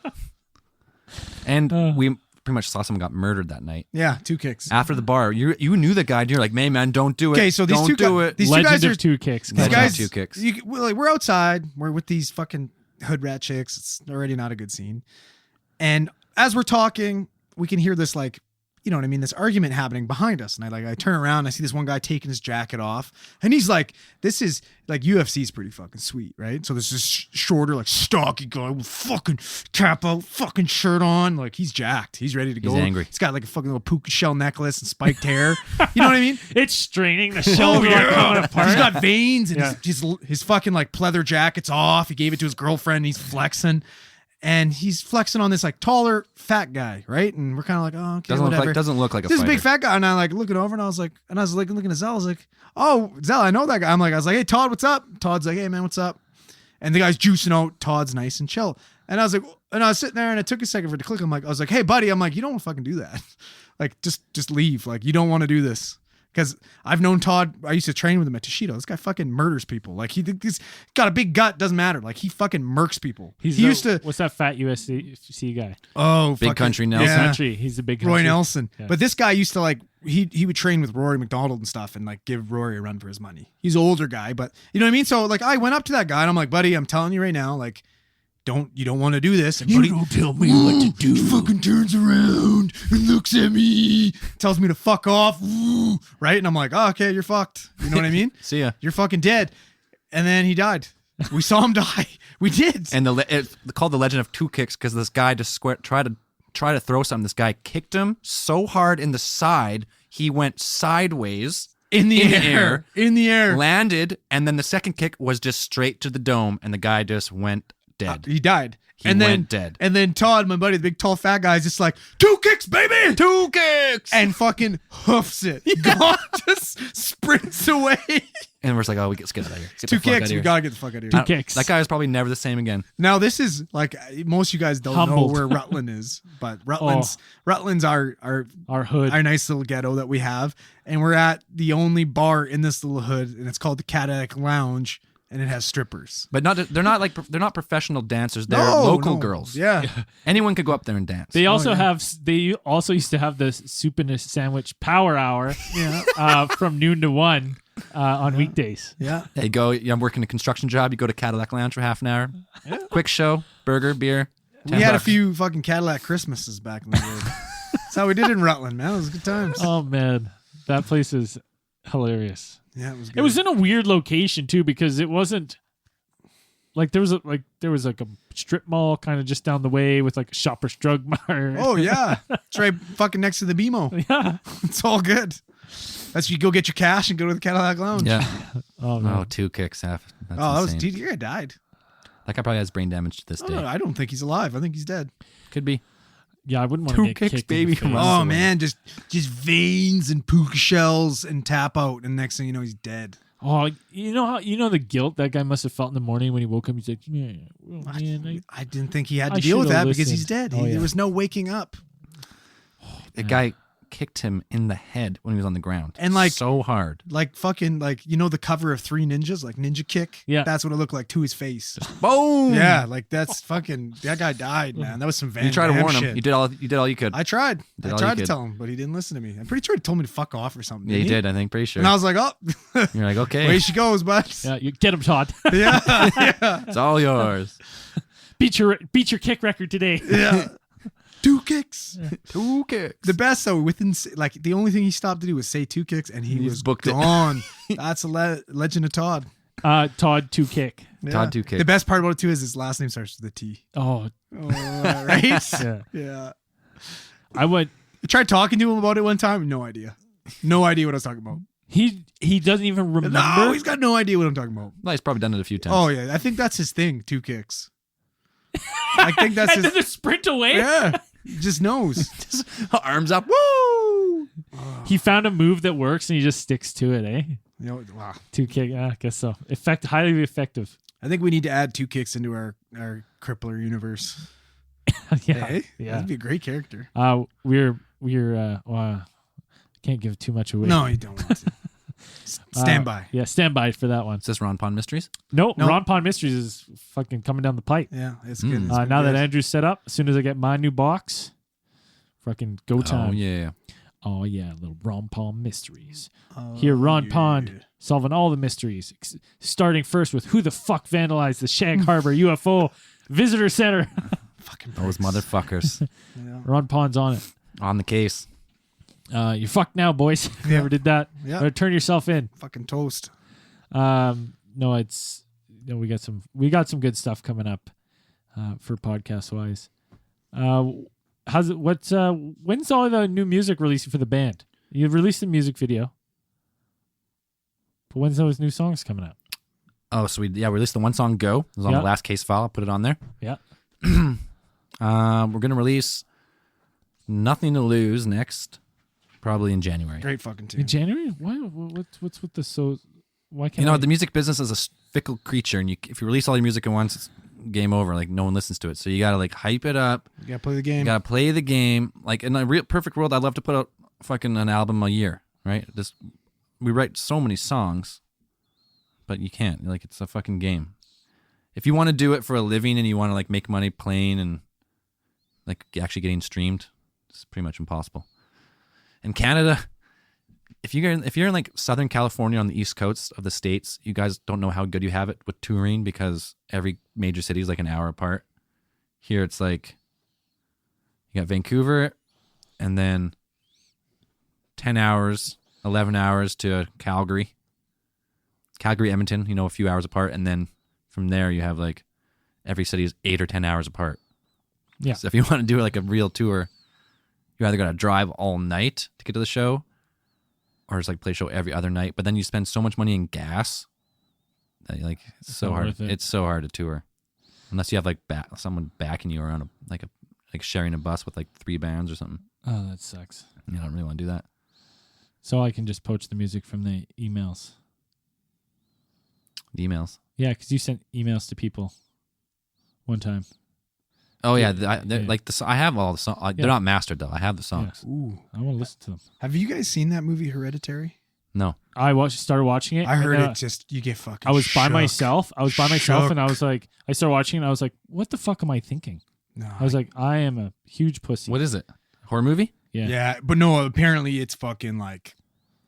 And we pretty much saw someone got murdered that night. Yeah, 2 kicks. After the bar, you knew the guy, and you're like, man, don't do it. Okay, so these don't two do it. These Legend two guys are 2 kicks. These guys, 2 kicks. We're outside. We're with these fucking hood rat chicks. It's already not a good scene. And as we're talking, we can hear this like, you know what I mean? This argument happening behind us. And I turn around and I see this one guy taking his jacket off. And he's like, this is like UFC's pretty fucking sweet, right? So there's this shorter, like stocky guy with fucking cap out, fucking shirt on. Like he's jacked. He's ready to go. He's angry. He's got like a fucking little puka shell necklace and spiked hair. You know what I mean? It's straining. The shoulder like coming apart. He's got veins and his fucking like pleather jacket's off. He gave it to his girlfriend. And he's flexing. And he's flexing on this like taller fat guy, right? And we're kind of like, oh, okay, doesn't look like a this fighter. Big fat guy. And I'm like looking over, and I was like looking at Zell. I was like, oh, Zell, I know that guy. I was like, hey, Todd, what's up? Todd's like, hey, man, what's up? And the guy's juicing out. Todd's nice and chill. And I was like, and I was sitting there, and it took a second for it to click. I was like, hey, buddy, you don't want to fucking do that. Like, just leave. Like, you don't want to do this. Because I've known Todd. I used to train with him at Toshido. This guy fucking murders people. Like he's got a big gut. Doesn't matter. Like he fucking murks people. He used to. What's that fat USC guy? Oh, Big Country Nelson. Yeah. Country. He's the big country. Roy Nelson. Yeah. But this guy used to like he would train with Rory McDonald and stuff and like give Rory a run for his money. He's an older guy, but you know what I mean. So like I went up to that guy and I'm like, buddy, I'm telling you right now, like. You don't want to do this. And buddy, don't tell me what to do. He fucking turns around and looks at me, tells me to fuck off, right? And I'm like, oh, okay, you're fucked. You know what I mean? See ya. You're fucking dead. And then he died. We saw him die. We did. And it's called the Legend of 2 Kicks because this guy just tried to throw something. This guy kicked him so hard in the side, he went sideways. In the air. Landed, and then the second kick was just straight to the dome, and the guy just went dead. He died. He and then went dead. And then Todd, my buddy, the big tall fat guy, is just like 2 kicks, baby, 2 kicks. and fucking hoofs it. God just sprints away. And we're just like, oh, let's get out of here. Get 2 the fuck kicks. outta We here. gotta get the fuck out of here. 2 kicks. That guy is probably never the same again. Now this is like most of you guys don't Humbled. know where Rutland is, but Rutland's our Our hood. our nice little ghetto that we have, and we're at the only bar in this little hood, and it's called the Cadillac Lounge, and it has strippers. But they're not professional dancers. They're No, local no. girls. Yeah. Anyone could go up there and dance. They also yeah. they also used to have the soup and a sandwich power hour Yeah. from noon to 1 on weekdays. Yeah. Yeah, you go. I'm working a construction job. You go to Cadillac Lounge for half an hour. Quick show, burger, beer. We had a $10. few fucking Cadillac Christmases back in the day. That's how we did in Rutland, man. It was good times. Oh man, that place is hilarious. Yeah, it was good. It was in a weird location too because it wasn't like there was a strip mall kind of just down the way with like a Shoppers Drug Mart. Oh, yeah. It's right fucking next to the BMO. yeah. It's all good. That's you go get your cash and go to the Cadillac Lounge. Yeah. Oh man. Oh, 2 kicks. Half. That's Oh, that was, insane. dude, your guy died. That guy probably has brain damage to this Oh, day. no, I don't think he's alive. I think he's dead. Could be. Yeah, I wouldn't want 2 to get kicks, kicked in baby, the from face. us. Oh, man. Just veins and puka shells and tap out. And next thing you know, he's dead. Oh, you know the guilt that guy must have felt in the morning when he woke up. He's like, yeah, well, man, I didn't think he had to I deal with should've that because he's listened. dead. Oh, yeah. There was no waking up. The guy kicked him in the head when he was on the ground. And, like- so hard. Like fucking, like, you know, the cover of Three Ninjas, like Ninja Kick? Yeah. That's what it looked like to his face. Boom. Yeah, like that's fucking, that guy died, man. That was some Van You tried to Damme warn him. shit. You did all you could. I tried. Did I all tried you to could. tell him, but he didn't listen to me. I'm pretty sure he told me to fuck off or something. Yeah, you didn't did. I think pretty sure. And I was like, oh, You're like, okay, way she goes, bud. yeah, you get him, Todd. Yeah, yeah, it's all yours. beat your kick record today. yeah. 2 kicks. 2 kicks. The best though, within like the only thing he stopped to do was say 2 kicks, and he He's was booked it. gone. That's a legend of Todd. Todd 2 kick. Yeah. Todd 2 kicks. The best part about it too is his last name starts with a T. Oh, Oh, right? yeah. Yeah. I went. I tried talking to him about it one time. No idea. No idea what I was talking about. He doesn't even remember. No, he's got no idea what I'm talking about. Well, he's probably done it a few times. Oh yeah, I think that's his thing. 2 kicks. I think that's and then his. the sprint away. Yeah, he just knows. Arms up. Woo! He found a move that works and he just sticks to it. Eh? You know, wow. 2 kick. Yeah, I guess so. Highly effective. I think we need to add 2 kicks into our crippler universe. yeah. Hey, Yeah. that'd be a great character. We're well, can't give too much away. No, you don't want to. Stand by. Yeah, stand by for that one. Is this Ron Pond Mysteries? No, No. Ron Pond Mysteries is fucking coming down the pipe. Yeah, it's good. It's Now been that good. Andrew's set up, as soon as I get my new box, fucking go time. Oh yeah. Oh yeah, little Ron Pond Mysteries. Oh, Here, Ron yeah. Pond solving all the mysteries. Starting first with who the fuck vandalized the Shag Harbor UFO Visitor Center. Fucking Those pricks. motherfuckers Yeah. Ron Pond's on it. on the case. You're fucked now, boys. Whoever did that, Yeah. better turn yourself in. Fucking toast. No, it's we got some good stuff coming up for podcast wise. How's it? When's all the new music releasing for the band? You've released the music video, but when's those new songs coming out? Oh, so we released the one song "Go." It was on Yeah. the last case file. I put it on there. Yeah. We're gonna release "Nothing to Lose" next, probably in January. Great fucking In tune. January? Why? What's with the so? Why can't You know, I- the music business is a fickle creature, and if you release all your music at once, it's game over. Like no one listens to it, so you gotta like hype it up. You gotta play the You game. gotta play the game. Like in a real perfect world, I'd love to put out fucking an album a year, right? We write so many songs, but you can't. Like it's a fucking game. If you want to do it for a living and you want to like make money playing and like actually getting streamed, it's pretty much impossible. In Canada, if you're in like Southern California on the East Coast of the States, you guys don't know how good you have it with touring because every major city is like an hour apart. Here it's like you got Vancouver and then 10 hours, 11 hours to Calgary, Edmonton, a few hours apart. And then from there you have like every city is 8 or 10 hours apart. Yeah. So if you want to do like a real tour, you either got to drive all night to get to the show or just like play a show every other night. But then you spend so much money in gas that like it's so not hard. worth it. It's so hard to tour. unless you have like someone backing you around like sharing a bus with like 3 bands or something. Oh, that sucks. You don't really want to do that. So I can just poach the music from the emails. The emails. Yeah, because you sent emails to people one time. Oh yeah, Yeah. like I have all the songs. They're not mastered though. I have the songs. Ooh. I want to listen to them. Have you guys seen that movie Hereditary? No, I started watching it. I heard and, it just, you get fucking I was by shook. myself. I was by myself, and I Shook. was like, I started watching, and I was like, what the fuck am I thinking? No, I was like, I am a huge pussy. what is it? Horror movie? Yeah. yeah, but no, apparently it's fucking like,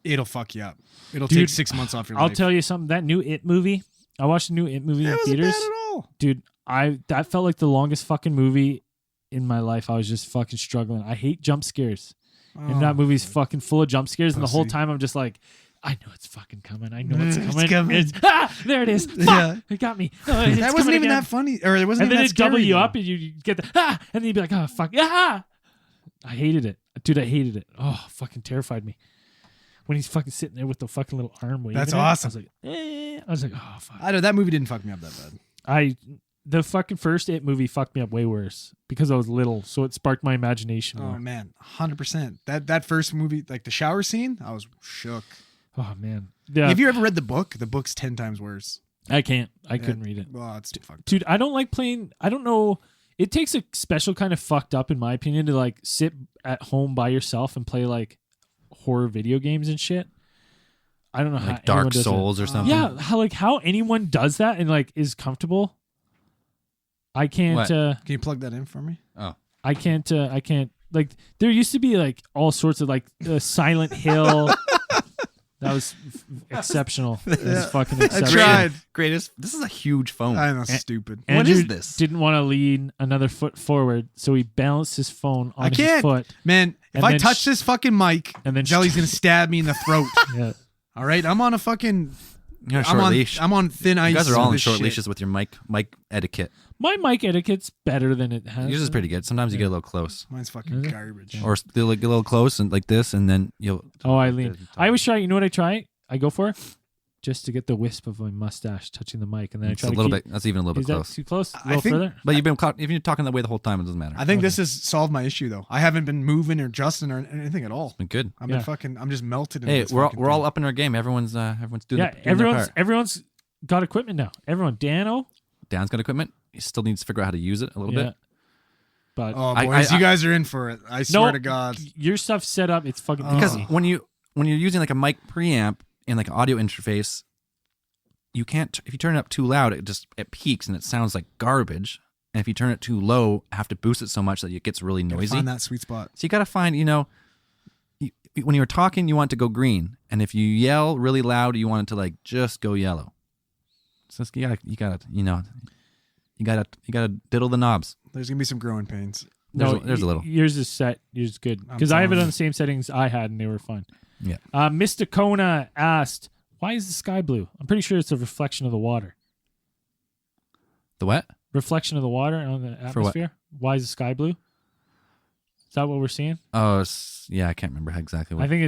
it'll fuck you up. It'll Dude, take 6 months off your I'll life. tell you something. That new It movie. I watched the new It movie It in wasn't theaters. bad at all. Dude, that felt like the longest fucking movie in my life. I was just fucking struggling. I hate jump scares. And that movie's fucking full of jump scares, and the whole Pussy. time I'm just like, I know it's fucking coming. I know it's It's coming. coming. There it is. Fuck! Yeah. It got me. Oh, That it's wasn't coming even again. that funny, or it wasn't And even then that it double scary, you though. up, and you get the and then you'd be like, oh fuck, I hated it, dude. I hated it. Oh, fucking terrified me. When he's fucking sitting there with the fucking little arm waving. That's it, awesome. I was like, oh fuck. I know that movie didn't fuck me up that bad. The fucking first It movie fucked me up way worse because I was little, so it sparked my imagination Oh more. man, 100%. That first movie, like the shower scene, I was shook. Oh man, yeah. Have you ever read the book? The book's 10 times worse. I can't. I couldn't read it, Oh, it's fucked. dude. I don't like playing. I don't know. It takes a special kind of fucked up, in my opinion, to like sit at home by yourself and play like horror video games and shit. I don't know how Like anyone Dark does it. Souls or something? Yeah, how anyone does that and like is comfortable. I can't. What? Can you plug that in for me? Oh. I can't. Like there used to be like all sorts of like Silent Hill. That was exceptional. That was fucking exceptional. tried. Greatest. This is a huge phone. I know, stupid. What Andrew is this? Didn't want to lean another foot forward, so he balanced his phone on I his can't. foot. Man, if And I then touch this fucking mic, and then Jelly's gonna stab me in the throat. Yeah. All right, I'm on a fucking. You're on a I'm short on. leash. I'm on thin ice. You guys are all with on this short shit. leashes with your mic etiquette. My mic etiquette's better than it has. Yours is pretty good. Sometimes you get a little close, Mine's fucking Is it? garbage. or they'll like, get a little close and like this, and then you'll. Oh, I lean. I always try. You know what I try? I go for just to get the wisp of my mustache touching the mic, and then I It's try a to little keep, bit. That's even a little Is bit that close. too close? A I little think- further. But you've been caught. If you're talking that way the whole time, it doesn't matter. I think this has solved my issue though. I haven't been moving or adjusting or anything at all. been good. I've Yeah. been fucking. I'm just melted. Into Hey, this we're fucking all thing. up in our game. Everyone's doing Yeah, doing their everyone's part. got equipment now. Everyone, Dano. Dan's got equipment. He still needs to figure out how to use it a little Yeah. bit. But Oh I- boys, I- you guys are in for it. I swear to God. your stuff's set up. It's fucking Because easy. when you're using like a mic preamp and like an audio interface, you can't. If you turn it up too loud, it peaks and it sounds like garbage. And if you turn it too low, have to boost it so much that it gets really Gotta noisy. Find that sweet spot. So you got to find, when you're talking, you want it to go green, and if you yell really loud, you want it to like just go yellow. So you gotta diddle the knobs. There's gonna be some growing pains. There's a little. Yours is set. Yours is good I'm because I have it telling on you. the same settings I had, and they were fine. Yeah. Mr. Kona asked, "Why is the sky blue?" I'm pretty sure it's a reflection of the water. The what? Reflection of the water on the For what? atmosphere. Why is the sky blue? Is that what we're seeing? Oh, yeah, I can't remember exactly what. I think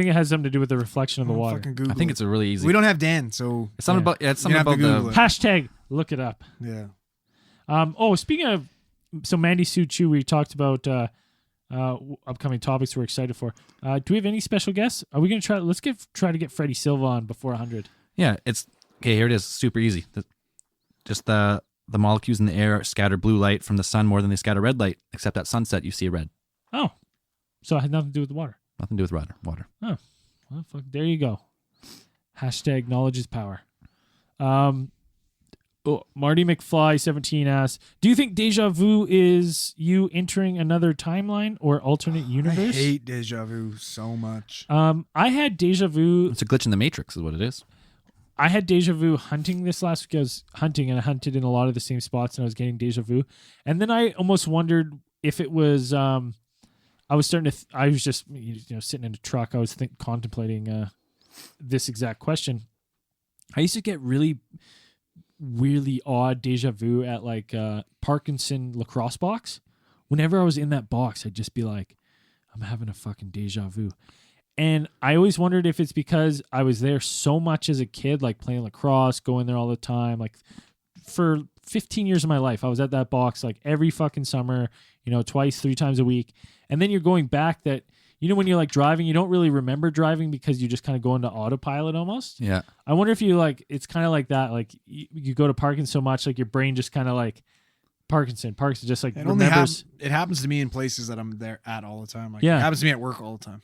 it has something to do with the reflection of the Don't water. Fucking Google I think it. it's a really easy. We don't have Dan, so It's something Yeah. about. Yeah, it's You're something gonna about have to the. Google it. Hashtag look it up. yeah. Speaking of, so Mandy Sue Chu, we talked about upcoming topics we're excited for. Do we have any special guests? Are we gonna try? Let's try to get Freddie Silva on before 100. Yeah, it's okay. Here it is. Super easy. Just the molecules in the air scatter blue light from the sun more than they scatter red light. Except at sunset, you see red. Oh, so it had nothing to do with the water. Nothing to do with water. Oh, well, fuck. There you go. Hashtag knowledge is power. Marty McFly 17 asks, "Do you think deja vu is you entering another timeline or alternate I universe?" hate deja vu so much. I had deja vu. It's a glitch in the matrix, is what it is. I had deja vu hunting this last week. I was hunting and I hunted in a lot of the same spots and I was getting deja vu. And then I almost wondered if it was, I was starting to, I was just, sitting in a truck. I was contemplating this exact question. I used to get really weirdly odd deja vu at like Parkinson lacrosse box. Whenever I was in that box, I'd just be like, I'm having a fucking deja vu. And I always wondered if it's because I was there so much as a kid, like playing lacrosse, going there all the time, like for 15 years of my life, I was at that box like every fucking summer, twice, 3 times a week. And then you're going back that, when you're like driving, you don't really remember driving because you just kind of go into autopilot almost. Yeah. I wonder if you like, it's kind of like that. Like you go to Parkinson so much, like your brain just kind of like Parkinson just like remembers. It happens to me in places that I'm there at all the time. Like, Yeah. It happens to me at work all the time.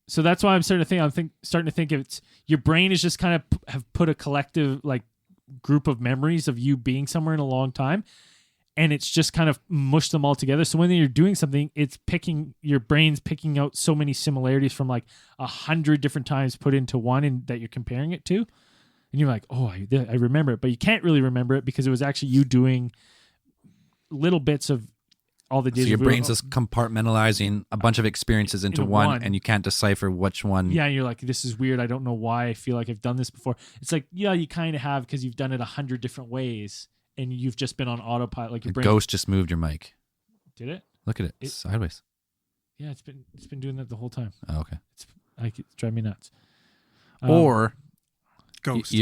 So that's why I'm starting to think if it's your brain is just kind of have put a collective like group of memories of you being somewhere in a long time, and it's just kind of mushed them all together. So when you're doing something, your brain's picking out so many similarities from like 100 different times put into one, and that you're comparing it to, and you're like, oh, I remember it, but you can't really remember it because it was actually you doing little bits of all the. So your brain's just compartmentalizing a bunch of experiences into one, and you can't decipher which one. Yeah, you're like, this is weird. I don't know why I feel like I've done this before. It's like, yeah, you kind of have because you've done it 100 different ways, and you've just been on autopilot. Like your brain ghost just moved your mic. Did it? Look at it, sideways. Yeah, it's been doing that the whole time. Oh, okay. It's driving me nuts. Or Ghost.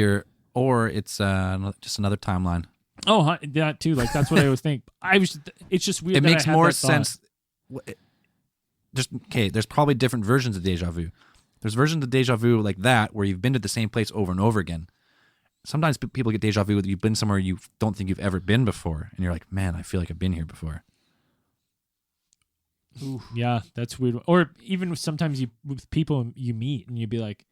Or it's just another timeline. Oh, that too. Like that's what I always think. It's just weird. It that makes I had more that thought. sense. There's probably different versions of deja vu. There's versions of deja vu like that where you've been to the same place over and over again. Sometimes people get deja vu that you've been somewhere you don't think you've ever been before, and you're like, man, I feel like I've been here before. Ooh, yeah, that's weird. Or even sometimes with people you meet and you'd be like,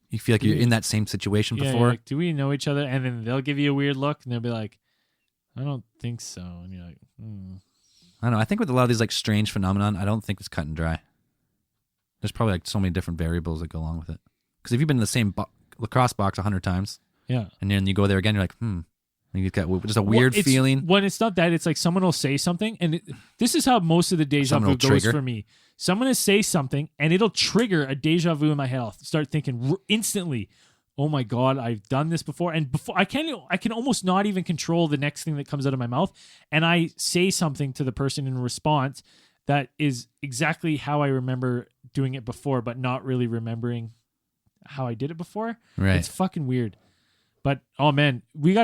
You feel like you're in that same situation yeah, before. you're like, do we know each other? And then they'll give you a weird look and they'll be like, I don't think so. And you're like, I don't know. I think with a lot of these like strange phenomenon, I don't think it's cut and dry. There's probably like so many different variables that go along with it. Because if you've been in the same lacrosse box 100 times, yeah. and then you go there again, you're like, and you've got just a weird feeling. When it's not that, it's like someone will say something, and this is how most of the deja vu goes for me. Someone will say something, and it'll trigger a deja vu in my head. I'll start thinking instantly, oh my God, I've done this before. And before I can almost not even control the next thing that comes out of my mouth. And I say something to the person in response that is exactly how I remember doing it before, but not really remembering how I did it before. Right. It's fucking weird. But oh man, we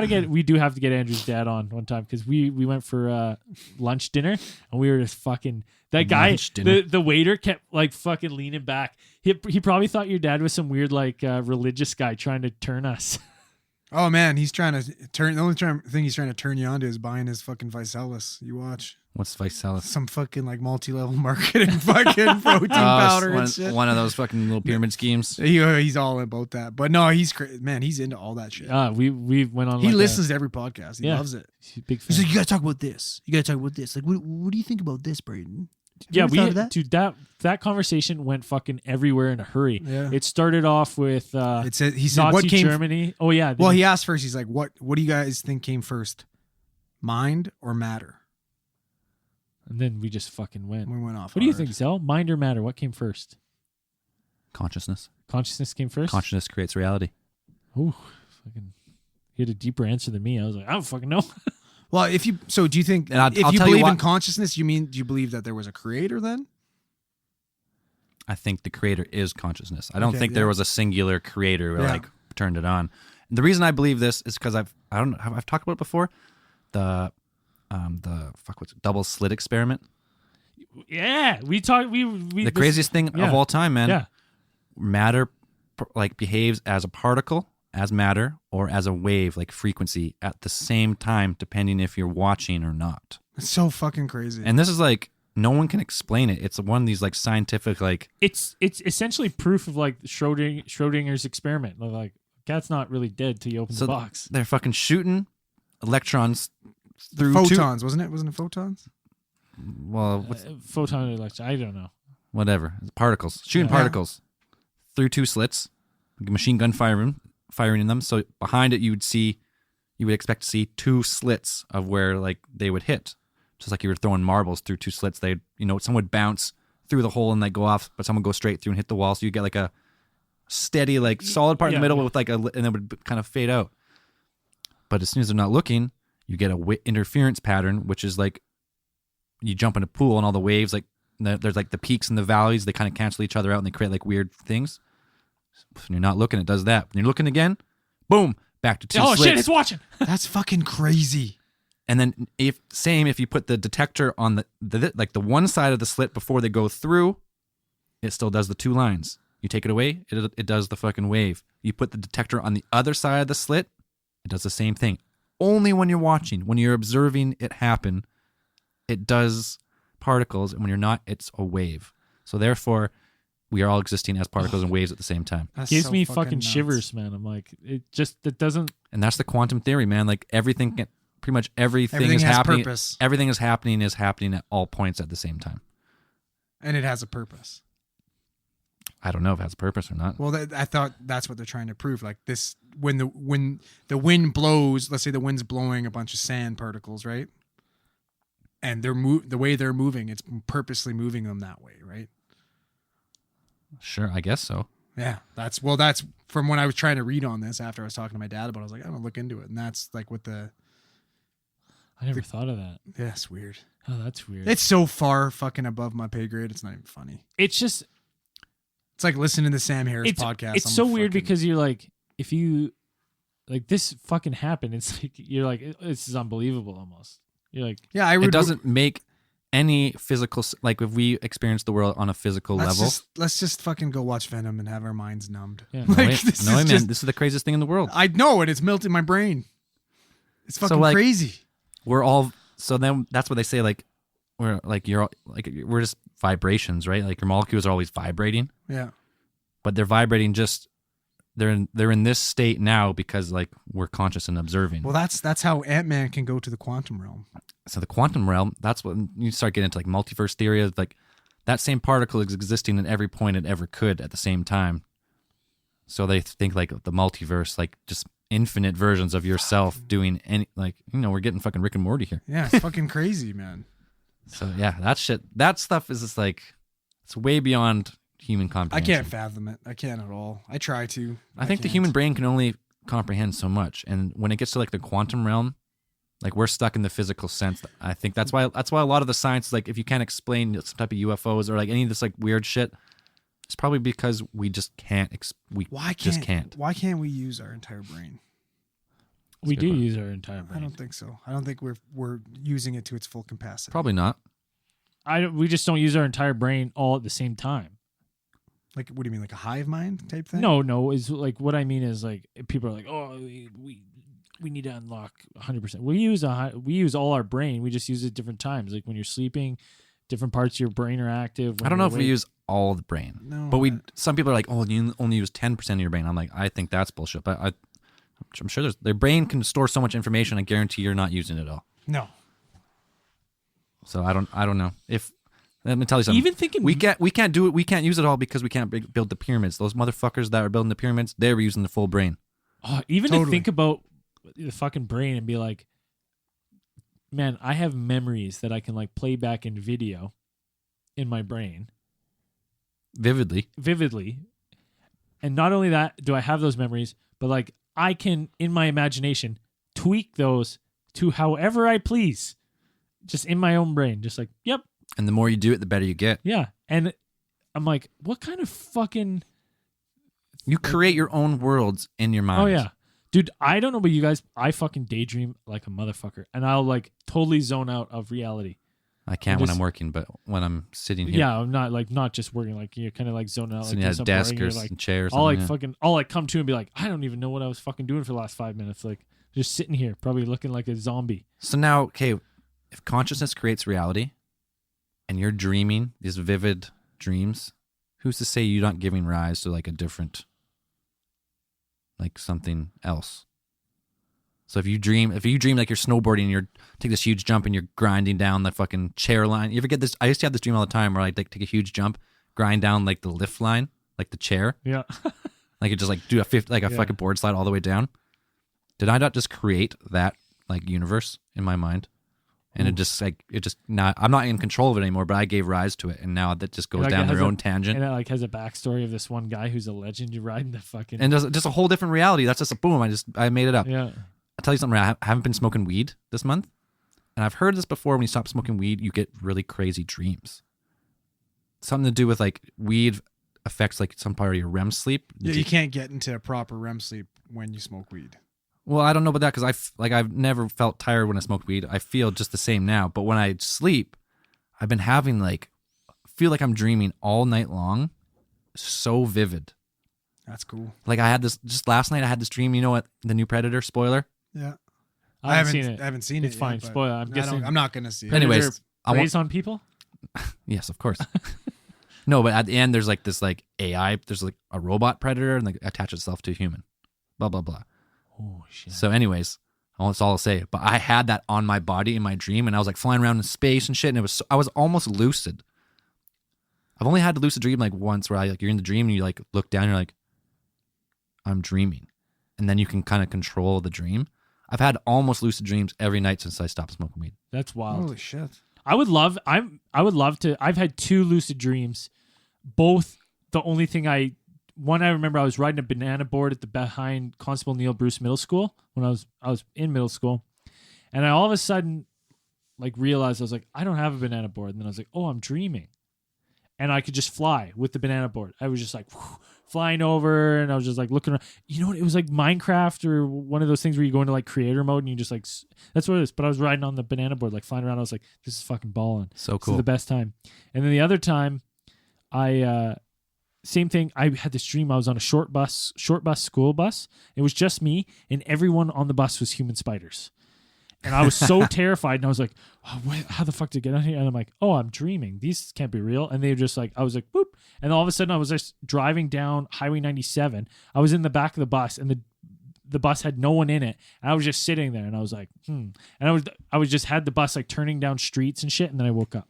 do have to get Andrew's dad on one time because we went for lunch dinner and we were just fucking that guy. The waiter kept like fucking leaning back. He probably thought your dad was some weird like religious guy trying to turn us. Oh man, he's trying to turn. The only thing he's trying to turn you on to is buying his fucking Visalis. You watch. What's Visalis? Some fucking like multi-level marketing fucking protein powder and shit. One of those fucking little pyramid schemes. He's all about that. But no, he's man, he's into all that shit. We went on. He listens to every podcast. He loves it. He's a big fan. He's like, you gotta talk about this. You gotta talk about this. Like, what do you think about this, Braden? Yeah, that conversation went fucking everywhere in a hurry. Yeah. It started off with he said Nazi what came Germany. Oh yeah. Well, he asked first. He's like, what do you guys think came first, mind or matter? And then we just fucking went. We went off. What do you think, Zell? Mind or matter? What came first? Consciousness. Consciousness came first. Consciousness creates reality. Ooh, fucking. He had a deeper answer than me. I was like, I don't fucking know. Well, do you think And if I'll you tell you believe in what- consciousness, do you believe that there was a creator then? I think the creator is consciousness. I don't Okay, think yeah. there was a singular creator who Yeah. like turned it on. And the reason I believe this is because I've talked about it before. The double slit experiment. Yeah, we talked. The craziest thing yeah. of all time, man. Yeah. Matter like behaves as a particle, as matter, or as a wave, like frequency, at the same time, depending if you're watching or not. It's so fucking crazy. And this is like no one can explain it. It's one of these like scientific like. It's essentially proof of like Schrodinger's experiment. Like cat's not really dead till you open the box. They're fucking shooting electrons through photons, wasn't it? Wasn't it photons? Well, Photon electron. I don't know. whatever. Particles. Shooting particles through two slits. Machine gun firing in them. So behind it you would expect to see two slits of where like they would hit. Just like you were throwing marbles through two slits. Some would bounce through the hole and they go off, but some would go straight through and hit the wall. So you get like a steady, like solid part in the middle with like and then would kind of fade out. But as soon as they're not looking, you get a interference pattern, which is like you jump in a pool and all the waves, like there's like the peaks and the valleys, they kind of cancel each other out and they create like weird things. When you're not looking, it does that. When you're looking again, boom, back to two slits. Oh shit, it's watching. That's fucking crazy. And then if you put the detector on the like the one side of the slit before they go through, it still does the 2 lines. You take it away, it does the fucking wave. You put the detector on the other side of the slit, it does the same thing. Only when you're watching, when you're observing it happen, it does particles, and when you're not, it's a wave. So therefore, we are all existing as particles and waves at the same time. That's Gives so me fucking nuts. shivers, man. I'm like, it doesn't. And that's the quantum theory, man. Like pretty much everything Everything is has happening. purpose. Everything is happening at all points at the same time. And it has a purpose. I don't know if it has a purpose or not. Well, I thought that's what they're trying to prove. Like this, when the wind blows, let's say the wind's blowing a bunch of sand particles, right? And the way they're moving, it's purposely moving them that way, right? Sure, I guess so. Yeah, that's from when I was trying to read on this after I was talking to my dad about it. I was like, I'm gonna look into it, and that's like what I never thought of that. yeah, it's weird. Oh, that's weird. It's so far fucking above my pay grade. It's not even funny. It's just It's like listening to Sam Harris podcast. It's so weird because you're like, if you like this fucking happened, it's like you're like, this is unbelievable almost. You're like, yeah, It doesn't make any physical, like if we experience the world on a physical level. Let's just fucking go watch Venom and have our minds numbed. Yeah. No, Like, way, this no is way, man. just- This is the craziest thing in the world. I know it. It's melting my brain. It's fucking like, crazy. We're all, so then that's what they say, like, we're just vibrations, right? Like your molecules are always vibrating, Yeah. but they're vibrating just, they're in this state now because like we're conscious and observing. Well, that's how Ant-Man can go to the quantum realm. So the quantum realm, that's when you start getting into like multiverse theory of like that same particle is existing at every point it ever could at the same time. So they think like the multiverse, like just infinite versions of yourself doing any, like, we're getting fucking Rick and Morty here. Yeah, it's fucking crazy, man. So yeah, that stuff is just like, it's way beyond human I comprehension. can't fathom it. I can't at all. I try to. I think the can't. human brain can only comprehend so much. And when it gets to like the quantum realm, like we're stuck in the physical sense. I think that's why a lot of the science, like if you can't explain some type of UFOs or like any of this like weird shit, it's probably because we just can't. Why can't we use our entire brain? we a good do point. use our entire I brain. don't think so. I don't think we're using it to its full capacity. Probably not. We just don't use our entire brain all at the same time. Like, what do you mean, like a hive mind type thing? No, is like what I mean is like people are like, oh, we need to unlock 100%. We use all our brain. We just use it at different times. Like when you're sleeping, different parts of your brain are active. I don't know if we use all the brain, No, but some people are like, oh, you only use 10% of your brain. I'm like, I think that's bullshit. But I'm sure their brain can store so much information. I guarantee you're not using it all. No. So I don't know if. Let me tell you something. Even thinking we can't do it. We can't use it all because we can't build the pyramids. Those motherfuckers that are building the pyramids, they were using the full brain. even to Totally. think about the fucking brain and be like, man, I have memories that I can like play back in video in my brain Vividly. And not only that, do I have those memories, but like I can in my imagination tweak those to however I please, just in my own brain. Just like, yep, And the more you do it, the better you get. yeah. And I'm like, what kind of fucking You create your own worlds in your mind. Oh yeah. Dude, I don't know about you guys. I fucking daydream like a motherfucker. And I'll like totally zone out of reality. I can't when just- I'm working, but when I'm sitting here, Yeah, I'm not just working. Like you're kind of like zoning out. sitting like at a doing something desk boring, or you're, like, some chair or I'll like something. I'll like come to and be like, I don't even know what I was fucking doing for the last 5 minutes. Like just sitting here, probably looking like a zombie. So now, okay, if consciousness creates reality and you're dreaming these vivid dreams, who's to say you're not giving rise to like a different, like something else? So if you dream like you're snowboarding and you're take this huge jump and you're grinding down the fucking chair line. You ever get this? I used to have this dream all the time where I like take a huge jump, grind down like the lift line, like the chair. Yeah. Like it just like do a fucking board slide all the way down. Did I not just create that like universe in my mind? And it just not, I'm not in control of it anymore, but I gave rise to it. And now that just goes Like, down it has their a- own tangent. And it like has a backstory of this one guy who's a legend. You're riding the fucking And there's just a whole different reality. That's just a boom. I made it up. yeah. I'll tell you something. I haven't been smoking weed this month. And I've heard this before. When you stop smoking weed, you get really crazy dreams. Something to do with like weed affects like some part of your REM sleep. Yeah, you can't get into a proper REM sleep when you smoke weed. Well, I don't know about that because I've never felt tired when I smoked weed. I feel just the same now. But when I sleep, I've been having feel like I'm dreaming all night long. So vivid. That's cool. Like I had this just last night. I had this dream. You know what? The new Predator spoiler. Yeah. I haven't seen it. I haven't seen It's it. fine. Yet, but Spoiler. I'm guessing. I'm not gonna see it. Anyways, Predator preys on people. Yes, of course. No, but at the end, there's this AI. There's a robot predator and attaches itself to a human. Blah blah blah. Oh shit. So, anyways, that's all I'll say. But I had that on my body in my dream, and I was flying around in space and shit, and I was almost lucid. I've only had a lucid dream once, where you're in the dream and you look down, and you're like, I'm dreaming, and then you can kind of control the dream. I've had almost lucid dreams every night since I stopped smoking weed. That's wild. Holy shit. I would love to. I've had 2 lucid dreams. Both the only thing I remember, I was riding a banana board at the behind Constable Neil Bruce Middle School when I was in middle school, and I all of a sudden realized I was like, I don't have a banana board, and then I was like, oh, I'm dreaming, and I could just fly with the banana board. I was just flying over, and I was just looking around. You know what? It was like Minecraft or one of those things where you go into creator mode and you just that's what it is. But I was riding on the banana board, flying around. I was like, this is fucking balling. So This cool. is the best time. And then the other time, I same thing. I had this dream. I was on a short bus school bus. It was just me, and everyone on the bus was human spiders. And I was so terrified, and I was like, oh, how the fuck did I get out here? And I'm like, oh, I'm dreaming. These can't be real. And they were just I was like, boop. And all of a sudden, I was just driving down Highway 97. I was in the back of the bus, and the bus had no one in it. And I was just sitting there, and I was like, And I was just had the bus turning down streets and shit, and then I woke up.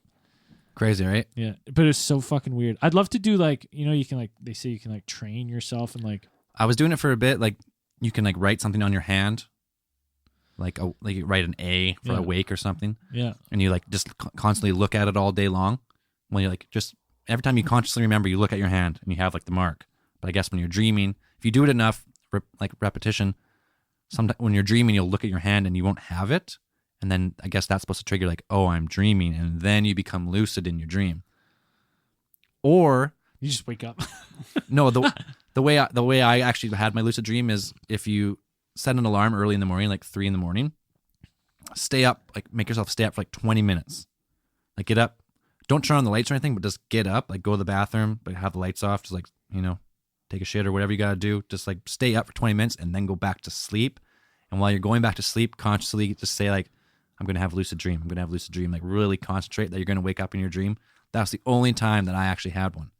Crazy, right? Yeah, but it's so fucking weird. I'd love to do you can they say you can train yourself and I was doing it for a bit. You can write something on your hand. You write an A for Yeah. awake or something. yeah. And you just constantly look at it all day long. When you just every time you consciously remember, you look at your hand and you have the mark. But I guess when you're dreaming, if you do it enough, repetition, sometimes when you're dreaming, you'll look at your hand and you won't have it. And then I guess that's supposed to trigger oh, I'm dreaming, and then you become lucid in your dream. Or You just wake up. no, the way I actually had my lucid dream is if you set an alarm early in the morning, 3 a.m, stay up, make yourself stay up for 20 minutes. Get up, don't turn on the lights or anything, but just get up, go to the bathroom, but have the lights off, just take a shit or whatever you gotta do. Just stay up for 20 minutes and then go back to sleep. And while you're going back to sleep, consciously just say I'm gonna have a lucid dream. I'm gonna have a lucid dream. Really concentrate that you're gonna wake up in your dream. That's the only time that I actually had one.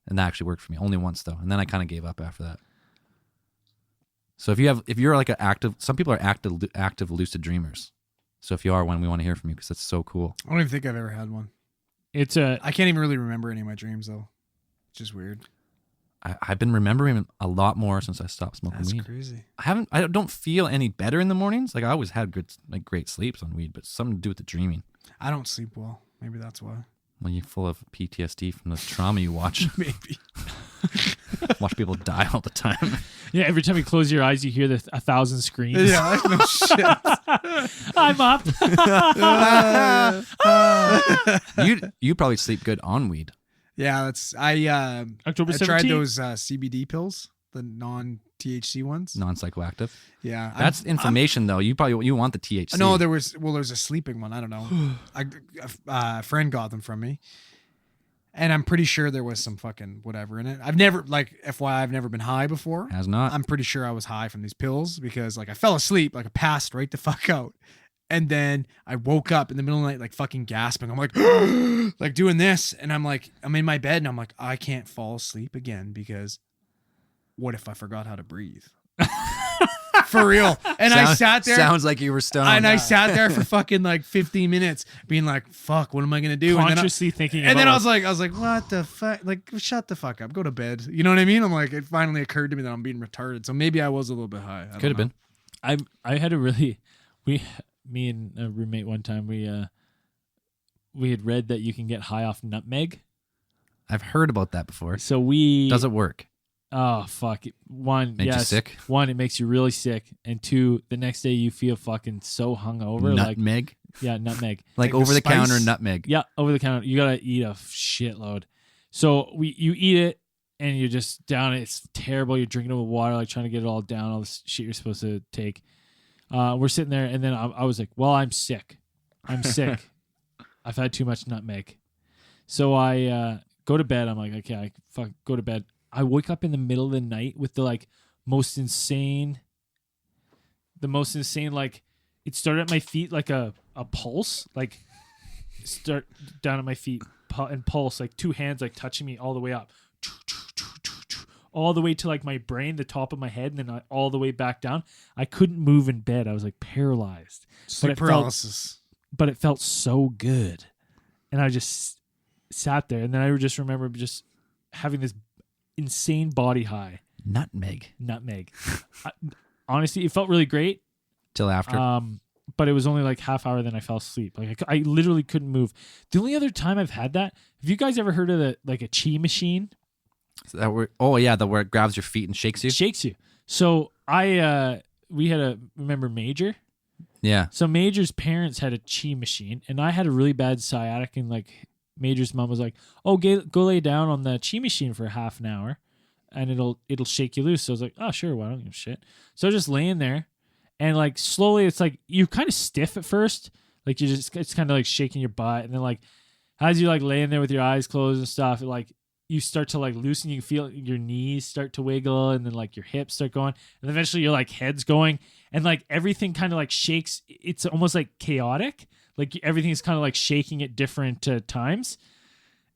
And that actually worked for me. Only once though. And then I kind of gave up after that. So if you're some people are active lucid dreamers. So if you are one, we want to hear from you because that's so cool. I don't even think I've ever had one. It's I can't even really remember any of my dreams though. It's just weird. I've been remembering a lot more since I stopped smoking That's weed. crazy. I don't feel any better in the mornings. I always had good, great sleeps on weed, but something to do with the dreaming. I don't sleep well. Maybe that's why. When you're full of PTSD from the trauma you watch, Maybe. watch people die all the time. Yeah, every time you close your eyes, you hear 1,000 screams. Yeah, no shit. I'm up. You probably sleep good on weed. Yeah, that's October I tried 17th. those CBD pills, the non-THC ones. Non-psychoactive. Yeah, That's information though. You want the THC. No, there's a sleeping one. I don't know. A friend got them from me, and I'm pretty sure there was some fucking whatever in it. I've never FYI, I've never been high before. has not. I'm pretty sure I was high from these pills because I fell asleep, I passed right the fuck out. And then I woke up in the middle of the night, fucking gasping. I'm like doing this. And I'm in my bed and I'm like, I can't fall asleep again because what if I forgot how to breathe? For real. And I sat there. Sounds like you were stoned. And I sat there for fucking 15 minutes being like, fuck, what am I going to do? Consciously thinking And then about I was like, what the fuck? Shut the fuck up. Go to bed. You know what I mean? I'm it finally occurred to me that I'm being retarded. So maybe I was a little bit high. Could have been. I had a really me and a roommate one time we had read that you can get high off nutmeg. I've heard about that before. So we Does it work? Oh fuck! One, Makes you yes. sick? One, it makes you really sick, and 2, the next day you feel fucking so hungover. Nutmeg? Nutmeg. Like Like the over the counter spice? nutmeg. Yeah, over the counter. You gotta eat a shitload. So you eat it, and you're just down. It's terrible. You're drinking it with water, like trying to get it all down, all this shit you're supposed to take. We're sitting there, and then I was like, well, I'm sick. I'm sick. I've had too much nutmeg. So I go to bed. I'm like, okay, go to bed. I wake up in the middle of the night with the most insane, like, it started at my feet like a pulse, like start down at my feet and pulse, like two hands like touching me all the way up, all the way to like my brain, the top of my head, and then all the way back down. I couldn't move in bed. I was like paralyzed. Sleep paralysis. But it felt so good. And I just sat there, and then I just remember just having this insane body high. Nutmeg. Honestly, it felt really great. Till after. But it was only like half hour, then I fell asleep. Like I literally couldn't move. The only other time I've had that, have you guys ever heard of a chi machine? where it grabs your feet and shakes you? Shakes you. So we had remember Major? Yeah. So Major's parents had a chi machine, and I had a really bad sciatic, and like Major's mom was like, "Oh, go lay down on the chi machine for half an hour, and it'll shake you loose." So I was like, "Oh, sure, well, I don't give a shit." So I was just laying there, and like slowly, it's like you're kind of stiff at first, like it's kind of like shaking your butt, and then like as you like laying there with your eyes closed and stuff, you start to like loosen. You can feel your knees start to wiggle, and then like your hips start going, and eventually your like head's going, and like everything kind of like shakes. It's almost like chaotic. Like everything's kind of like shaking at different times.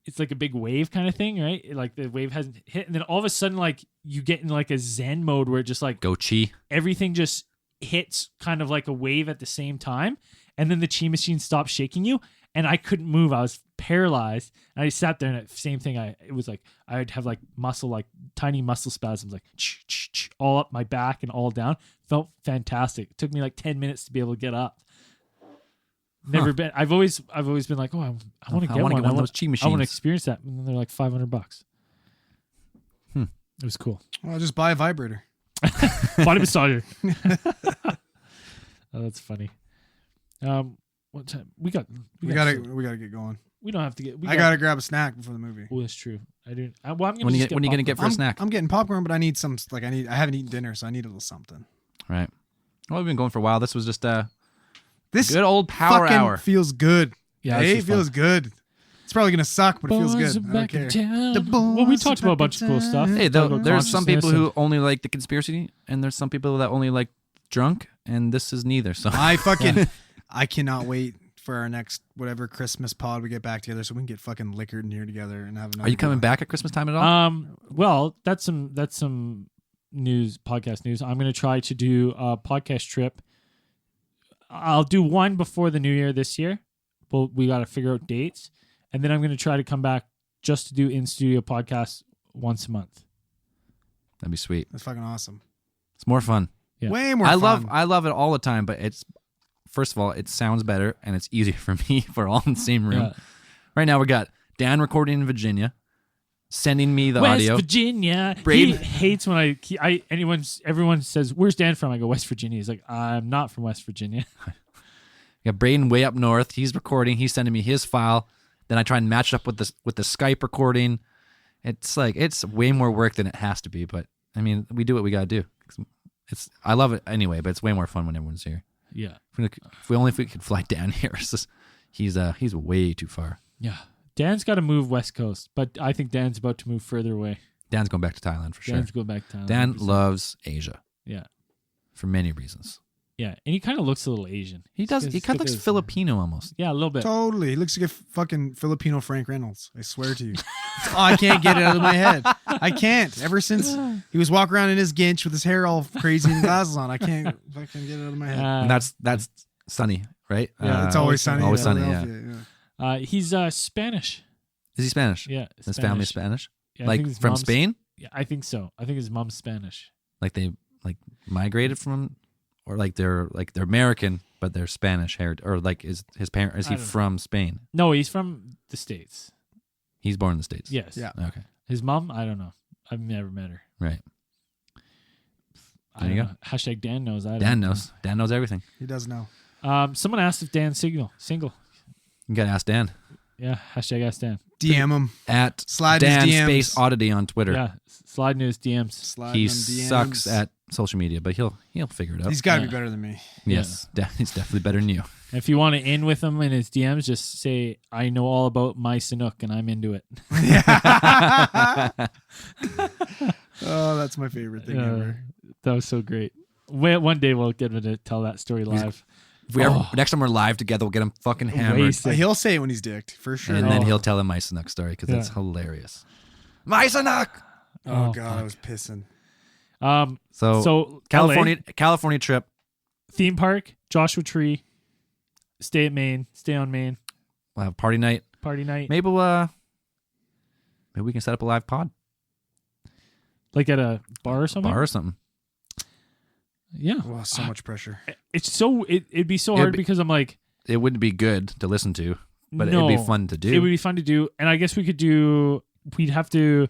It's like a big wave kind of thing, right? Like the wave hasn't hit, and then all of a sudden, like you get in like a Zen mode where it just like Go chi. everything just hits kind of like a wave at the same time, and then the chi machine stops shaking you, and I couldn't move. I was paralyzed, and I sat there, and same thing. It was like I'd have like tiny muscle spasms, like all up my back and all down. Felt fantastic. It took me like 10 minutes to be able to get up. Never been. I've always been like, oh, I want to get one. Get one of those chi machines. I want to experience that. And then they're like $500. It was cool. Well, just buy a vibrator. Body massager. Oh, that's funny. What time? We gotta get going. We don't have to get. I gotta grab a snack before the movie. Oh, that's true. I do. Well, I'm gonna. When are you gonna get for a snack? I'm getting popcorn, but I need some. I haven't eaten dinner, so I need a little something. Right. Well, we've been going for a while. This was just this good old power fucking hour. Feels good. Yeah, it feels good. It's probably gonna suck, but it feels Boys good. are I don't back in care. town. boys Well, we are talked about a back bunch in of cool stuff. town. Hey, Talked about there's some people consciousness who only like the conspiracy, and there's some people that only like drunk, and this is neither. So I cannot wait for our next whatever Christmas pod we get back together, so we can get fucking liquored in here together and have another. Are you coming back at Christmas time at all? Well, that's some news, podcast news. I'm gonna try to do a podcast trip. I'll do one before the new year this year. Well, we got to figure out dates, and then I'm gonna try to come back just to do in studio podcasts once a month. That'd be sweet. That's fucking awesome. It's more fun. Yeah. Way more. I fun. love it all the time, but it's first of all, it sounds better and it's easier for me if we're all in the same room. Yeah. Right now we got Dan recording in Virginia, sending me the West audio. Virginia. Braden- He hates when everyone says, "Where's Dan from?" I go, "West Virginia." He's like, "I'm not from West Virginia." We got Braden way up north. He's recording. He's sending me his file. Then I try and match it up with the Skype recording. It's way more work than it has to be, but I mean, we do what we gotta do. I love it anyway, but it's way more fun when everyone's here. Yeah. If we could fly down here, it's just, he's way too far. Yeah. Dan's got to move West Coast, but I think Dan's about to move further away. Dan's going back to Thailand for sure. Dan's going back to Thailand. Dan 100%. loves Asia Yeah. for many reasons. Yeah. And he kind of looks a little Asian. He does. He kind of looks Filipino almost. Yeah, a little bit. Totally. He looks like a fucking Filipino Frank Reynolds. I swear to you. I can't get it out of my head. I can't. Ever since he was walking around in his ginch with his hair all crazy and glasses on, I can't fucking get it out of my head. And that's Sunny, right? Yeah, It's Always Sunny. Always in Sunny. Yeah. Philadelphia, He's Spanish. Is he Spanish? Yeah. His family Spanish. Yeah, I Like think his from mom's- Spain? Yeah, I think so. I think his mom's Spanish. Like they migrated from, or like they're American but they're Spanish haired, or like is his parent? Is he I don't know. from Spain? No, he's from the States. He's born in the States. Yes. Yeah. Okay. His mom, I don't know. I've never met her. Right. I There you don't go. know. Hashtag Dan knows. I don't Dan know. knows. Dan knows everything. He does know. Someone asked if Dan's single. You gotta ask Dan. Yeah. Hashtag ask Dan. DM him. At Slide in his Dan DMs. Space Oddity on Twitter. Yeah, slide in his DMs. Slide He them DMs. sucks at social media, but he'll figure it out. He's got to Yeah. be better than me. Yes, he's definitely better than you. If you want to in with him in his DMs, just say, I know all about my Sanook and I'm into it. Oh, that's my favorite thing ever. That was so great. One day we'll get him to tell that story live. If we ever, next time we're live together, we'll get him fucking hammered. Wasted. He'll say it when he's dicked, for sure. And then Oh. he'll tell a Mysanuk story because that's Yeah. hilarious. Mysanuk! Oh, Oh, God, I was pissing. So, California trip. Theme park, Joshua Tree, stay at Maine, stay on Maine, We'll have party night. party night. Maybe we can set up a live pod. Like at a bar or something? Bar or something. Yeah. Oh, so much pressure. It'd be so It'd hard be- because I'm like, It wouldn't be good to listen to, but no, it'd be fun to do. It would be fun to do. And I guess we'd have to,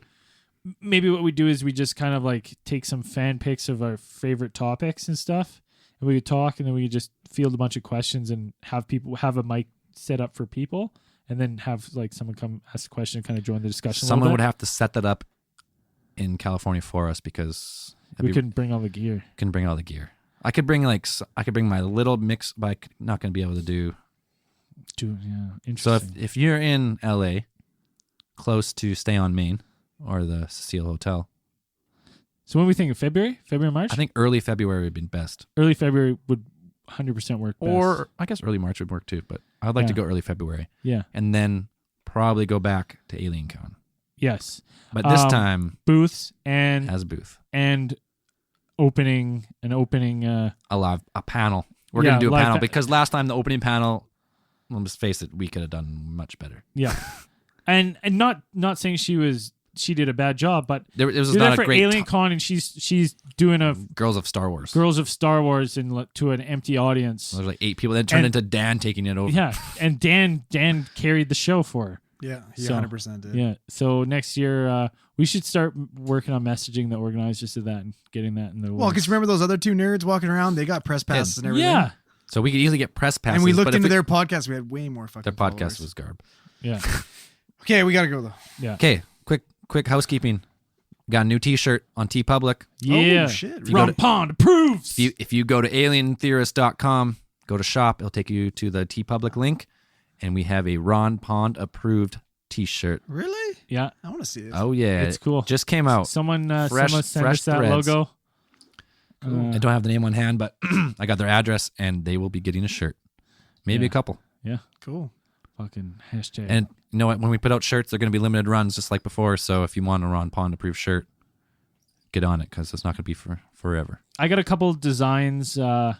maybe what we do is we just kind of like take some fan picks of our favorite topics and stuff. And we could talk and then we could just field a bunch of questions and have a mic set up for people and then have like someone come ask a question and kind of join the discussion. Someone a would little have to set that up in California for us because bit. We couldn't bring all the gear. can bring all the gear. I could bring my little mix, but I'm not going to be able to do. Yeah, So interesting. if you're in LA, close to Stay on Main or the Cecile Hotel, So when we think of February, March? I think early February would be best. early February would 100% work best. Or I guess early March would work too, but I'd like to Yeah. go early February Yeah. and then probably go back to Alien Con. Yes. But this Um, time Booths and as booth. opening A panel. We're Yeah, going to do a live panel pa- because last time the opening panel, let's face it, we could have done much better. Yeah. and not saying she did a bad job, but It was you're there not for a great Alien Con and she's doing a Girls of Star Wars. Girls of Star Wars to an empty audience. There's like 8 people. Then it turned And- into Dan taking it over. Yeah. And Dan carried the show for her. Yeah, he So, 100% did. Yeah. So next year we should start working on messaging the organizers of that and getting that in the Well, because remember those other two nerds walking around? They got press passes and everything. Yeah. So we could easily get press passes. And we looked but if into their podcast. We had way more fucking their podcast followers. was garb. Yeah. Okay, we got to go, though. Yeah. Okay, quick housekeeping. Got a new T-shirt on TeePublic. Yeah. Oh, shit. you go Rum to- Pond approves. If you go to alientheorist.com, go to shop, it'll take you to the TeePublic link, and we have a Ron Pond approved T-shirt. Really? Yeah. I want to see it. Oh yeah, It's cool. Just came out. Someone Fresh- sent fresh us that threads. logo. I don't have the name on hand, but I got their address, and they will be getting a shirt, maybe Yeah. a couple. Yeah. Cool. Fucking hashtag. And you know what? When we put out shirts, they're going to be limited runs, just like before. So if you want a Ron Pond approved shirt, get on it because it's not going to be for forever. I got a couple of designs you're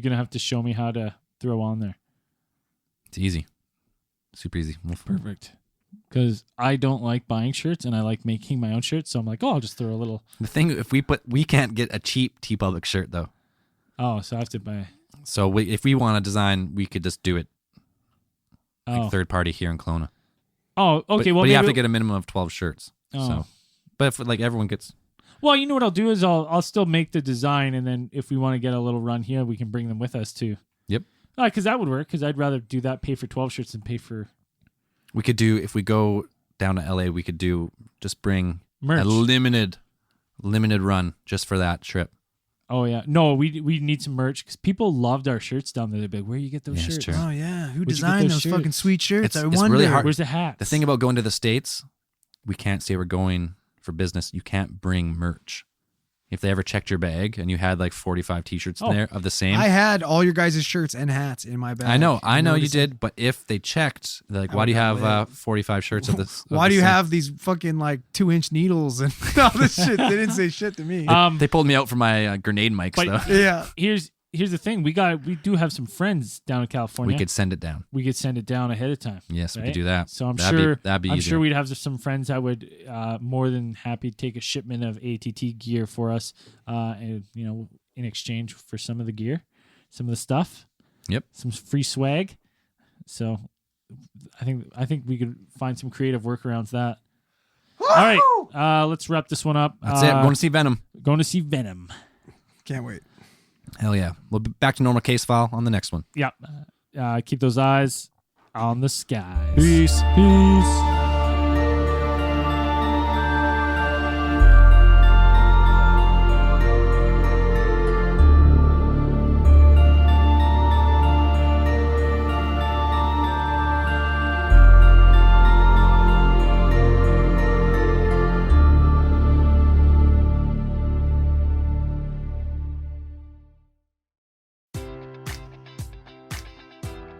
going to have to show me how to throw on there. It's easy, super easy. Perfect. Because I don't like buying shirts and I like making my own shirts. So I'm like, oh, I'll just throw a little. The thing, we can't get a cheap TeePublic shirt though. Oh, so I have to buy. So if we want to design, we could just do it Oh, like third party here in Kelowna. oh, okay. Well, but you have maybe- to get a minimum of 12 shirts. Oh. So, but if like everyone gets, Well, you know what I'll do is I'll still make the design, and then if we want to get a little run here, we can bring them with us too. Yep. Because that would work. Because I'd rather do that, pay for 12 shirts, than pay for we could do if we go down to LA, we could do just bring merch. a limited run just for that trip. Oh yeah, no, we need some merch because people loved our shirts down there. They're like, where you get those Yeah, it's shirts? true. Oh, yeah. Who Where'd you get designed those those fucking shirts? sweet shirts? It's I wonder. really hard. Where's the hat? The thing about going to the States, we can't say we're going for business. You can't bring merch. If they ever checked your bag and you had like 45 T-shirts in Oh. there of the same, I had all your guys' shirts and hats in my bag. I know you noticed it? did. But if they checked, they're like, I why do you would have know 45 shirts of this? of Why the do you same?" have these fucking like 2-inch needles and all this shit? They didn't say shit to me. They pulled me out for my grenade mics but- though. Yeah. Here's the thing. We do have some friends down in California. We could send it down. we could send it down ahead of time. Yes, we right? could do that. So I'm That'd be I'm easier. sure we'd have some friends that would more than happy to take a shipment of ATT gear for us, and in exchange for some of the gear, some of the stuff. Yep. Some free swag. So I think we could find some creative workarounds that. All right, let's wrap this one up. That's it. Going to see Venom. Going to see Venom. Can't wait. Hell yeah. We'll be back to normal case file on the next one. Yeah. Keep those eyes on the skies. Peace.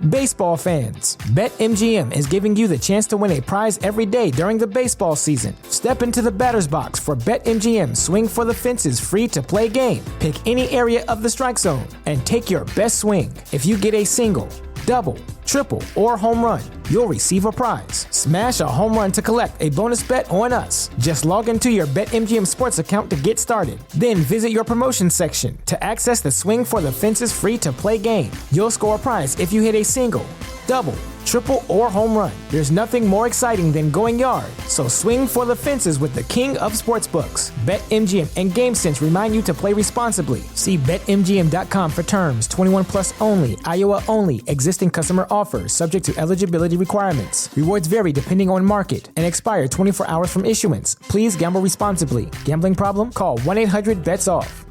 Baseball fans, BetMGM is giving you the chance to win a prize every day during the baseball season. Step into the batter's box for BetMGM Swing for the Fences free-to-play game. Pick any area of the strike zone and take your best swing. If you get a single, double, triple, or home run, you'll receive a prize. Smash a home run to collect a bonus bet on us. Just log into your BetMGM Sports account to get started. Then visit your promotions section to access the Swing for the Fences free-to-play game. You'll score a prize if you hit a single, double, triple, or home run. There's nothing more exciting than going yard, so swing for the fences with the king of sportsbooks. BetMGM and GameSense remind you to play responsibly. See BetMGM.com for terms. 21 plus only, Iowa only. Existing customer offers subject to eligibility requirements. Rewards vary depending on market and expire 24 hours from issuance. Please gamble responsibly. Gambling problem? Call 1-800-BETS-OFF.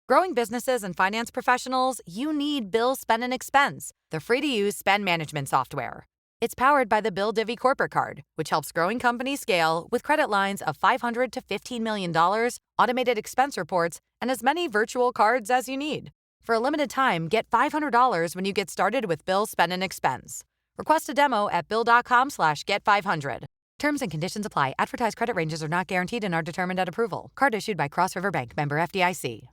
Growing businesses and finance professionals, you need Bill Spend and Expense, the free-to-use spend management software. It's powered by the Bill Divvy Corporate Card, which helps growing companies scale with credit lines of $500 to $15 million, automated expense reports, and as many virtual cards as you need. For a limited time, get $500 when you get started with Bill Spend and Expense. Request a demo at bill.com/get500. Terms and conditions apply. Advertised credit ranges are not guaranteed and are determined at approval. Card issued by Cross River Bank, member FDIC.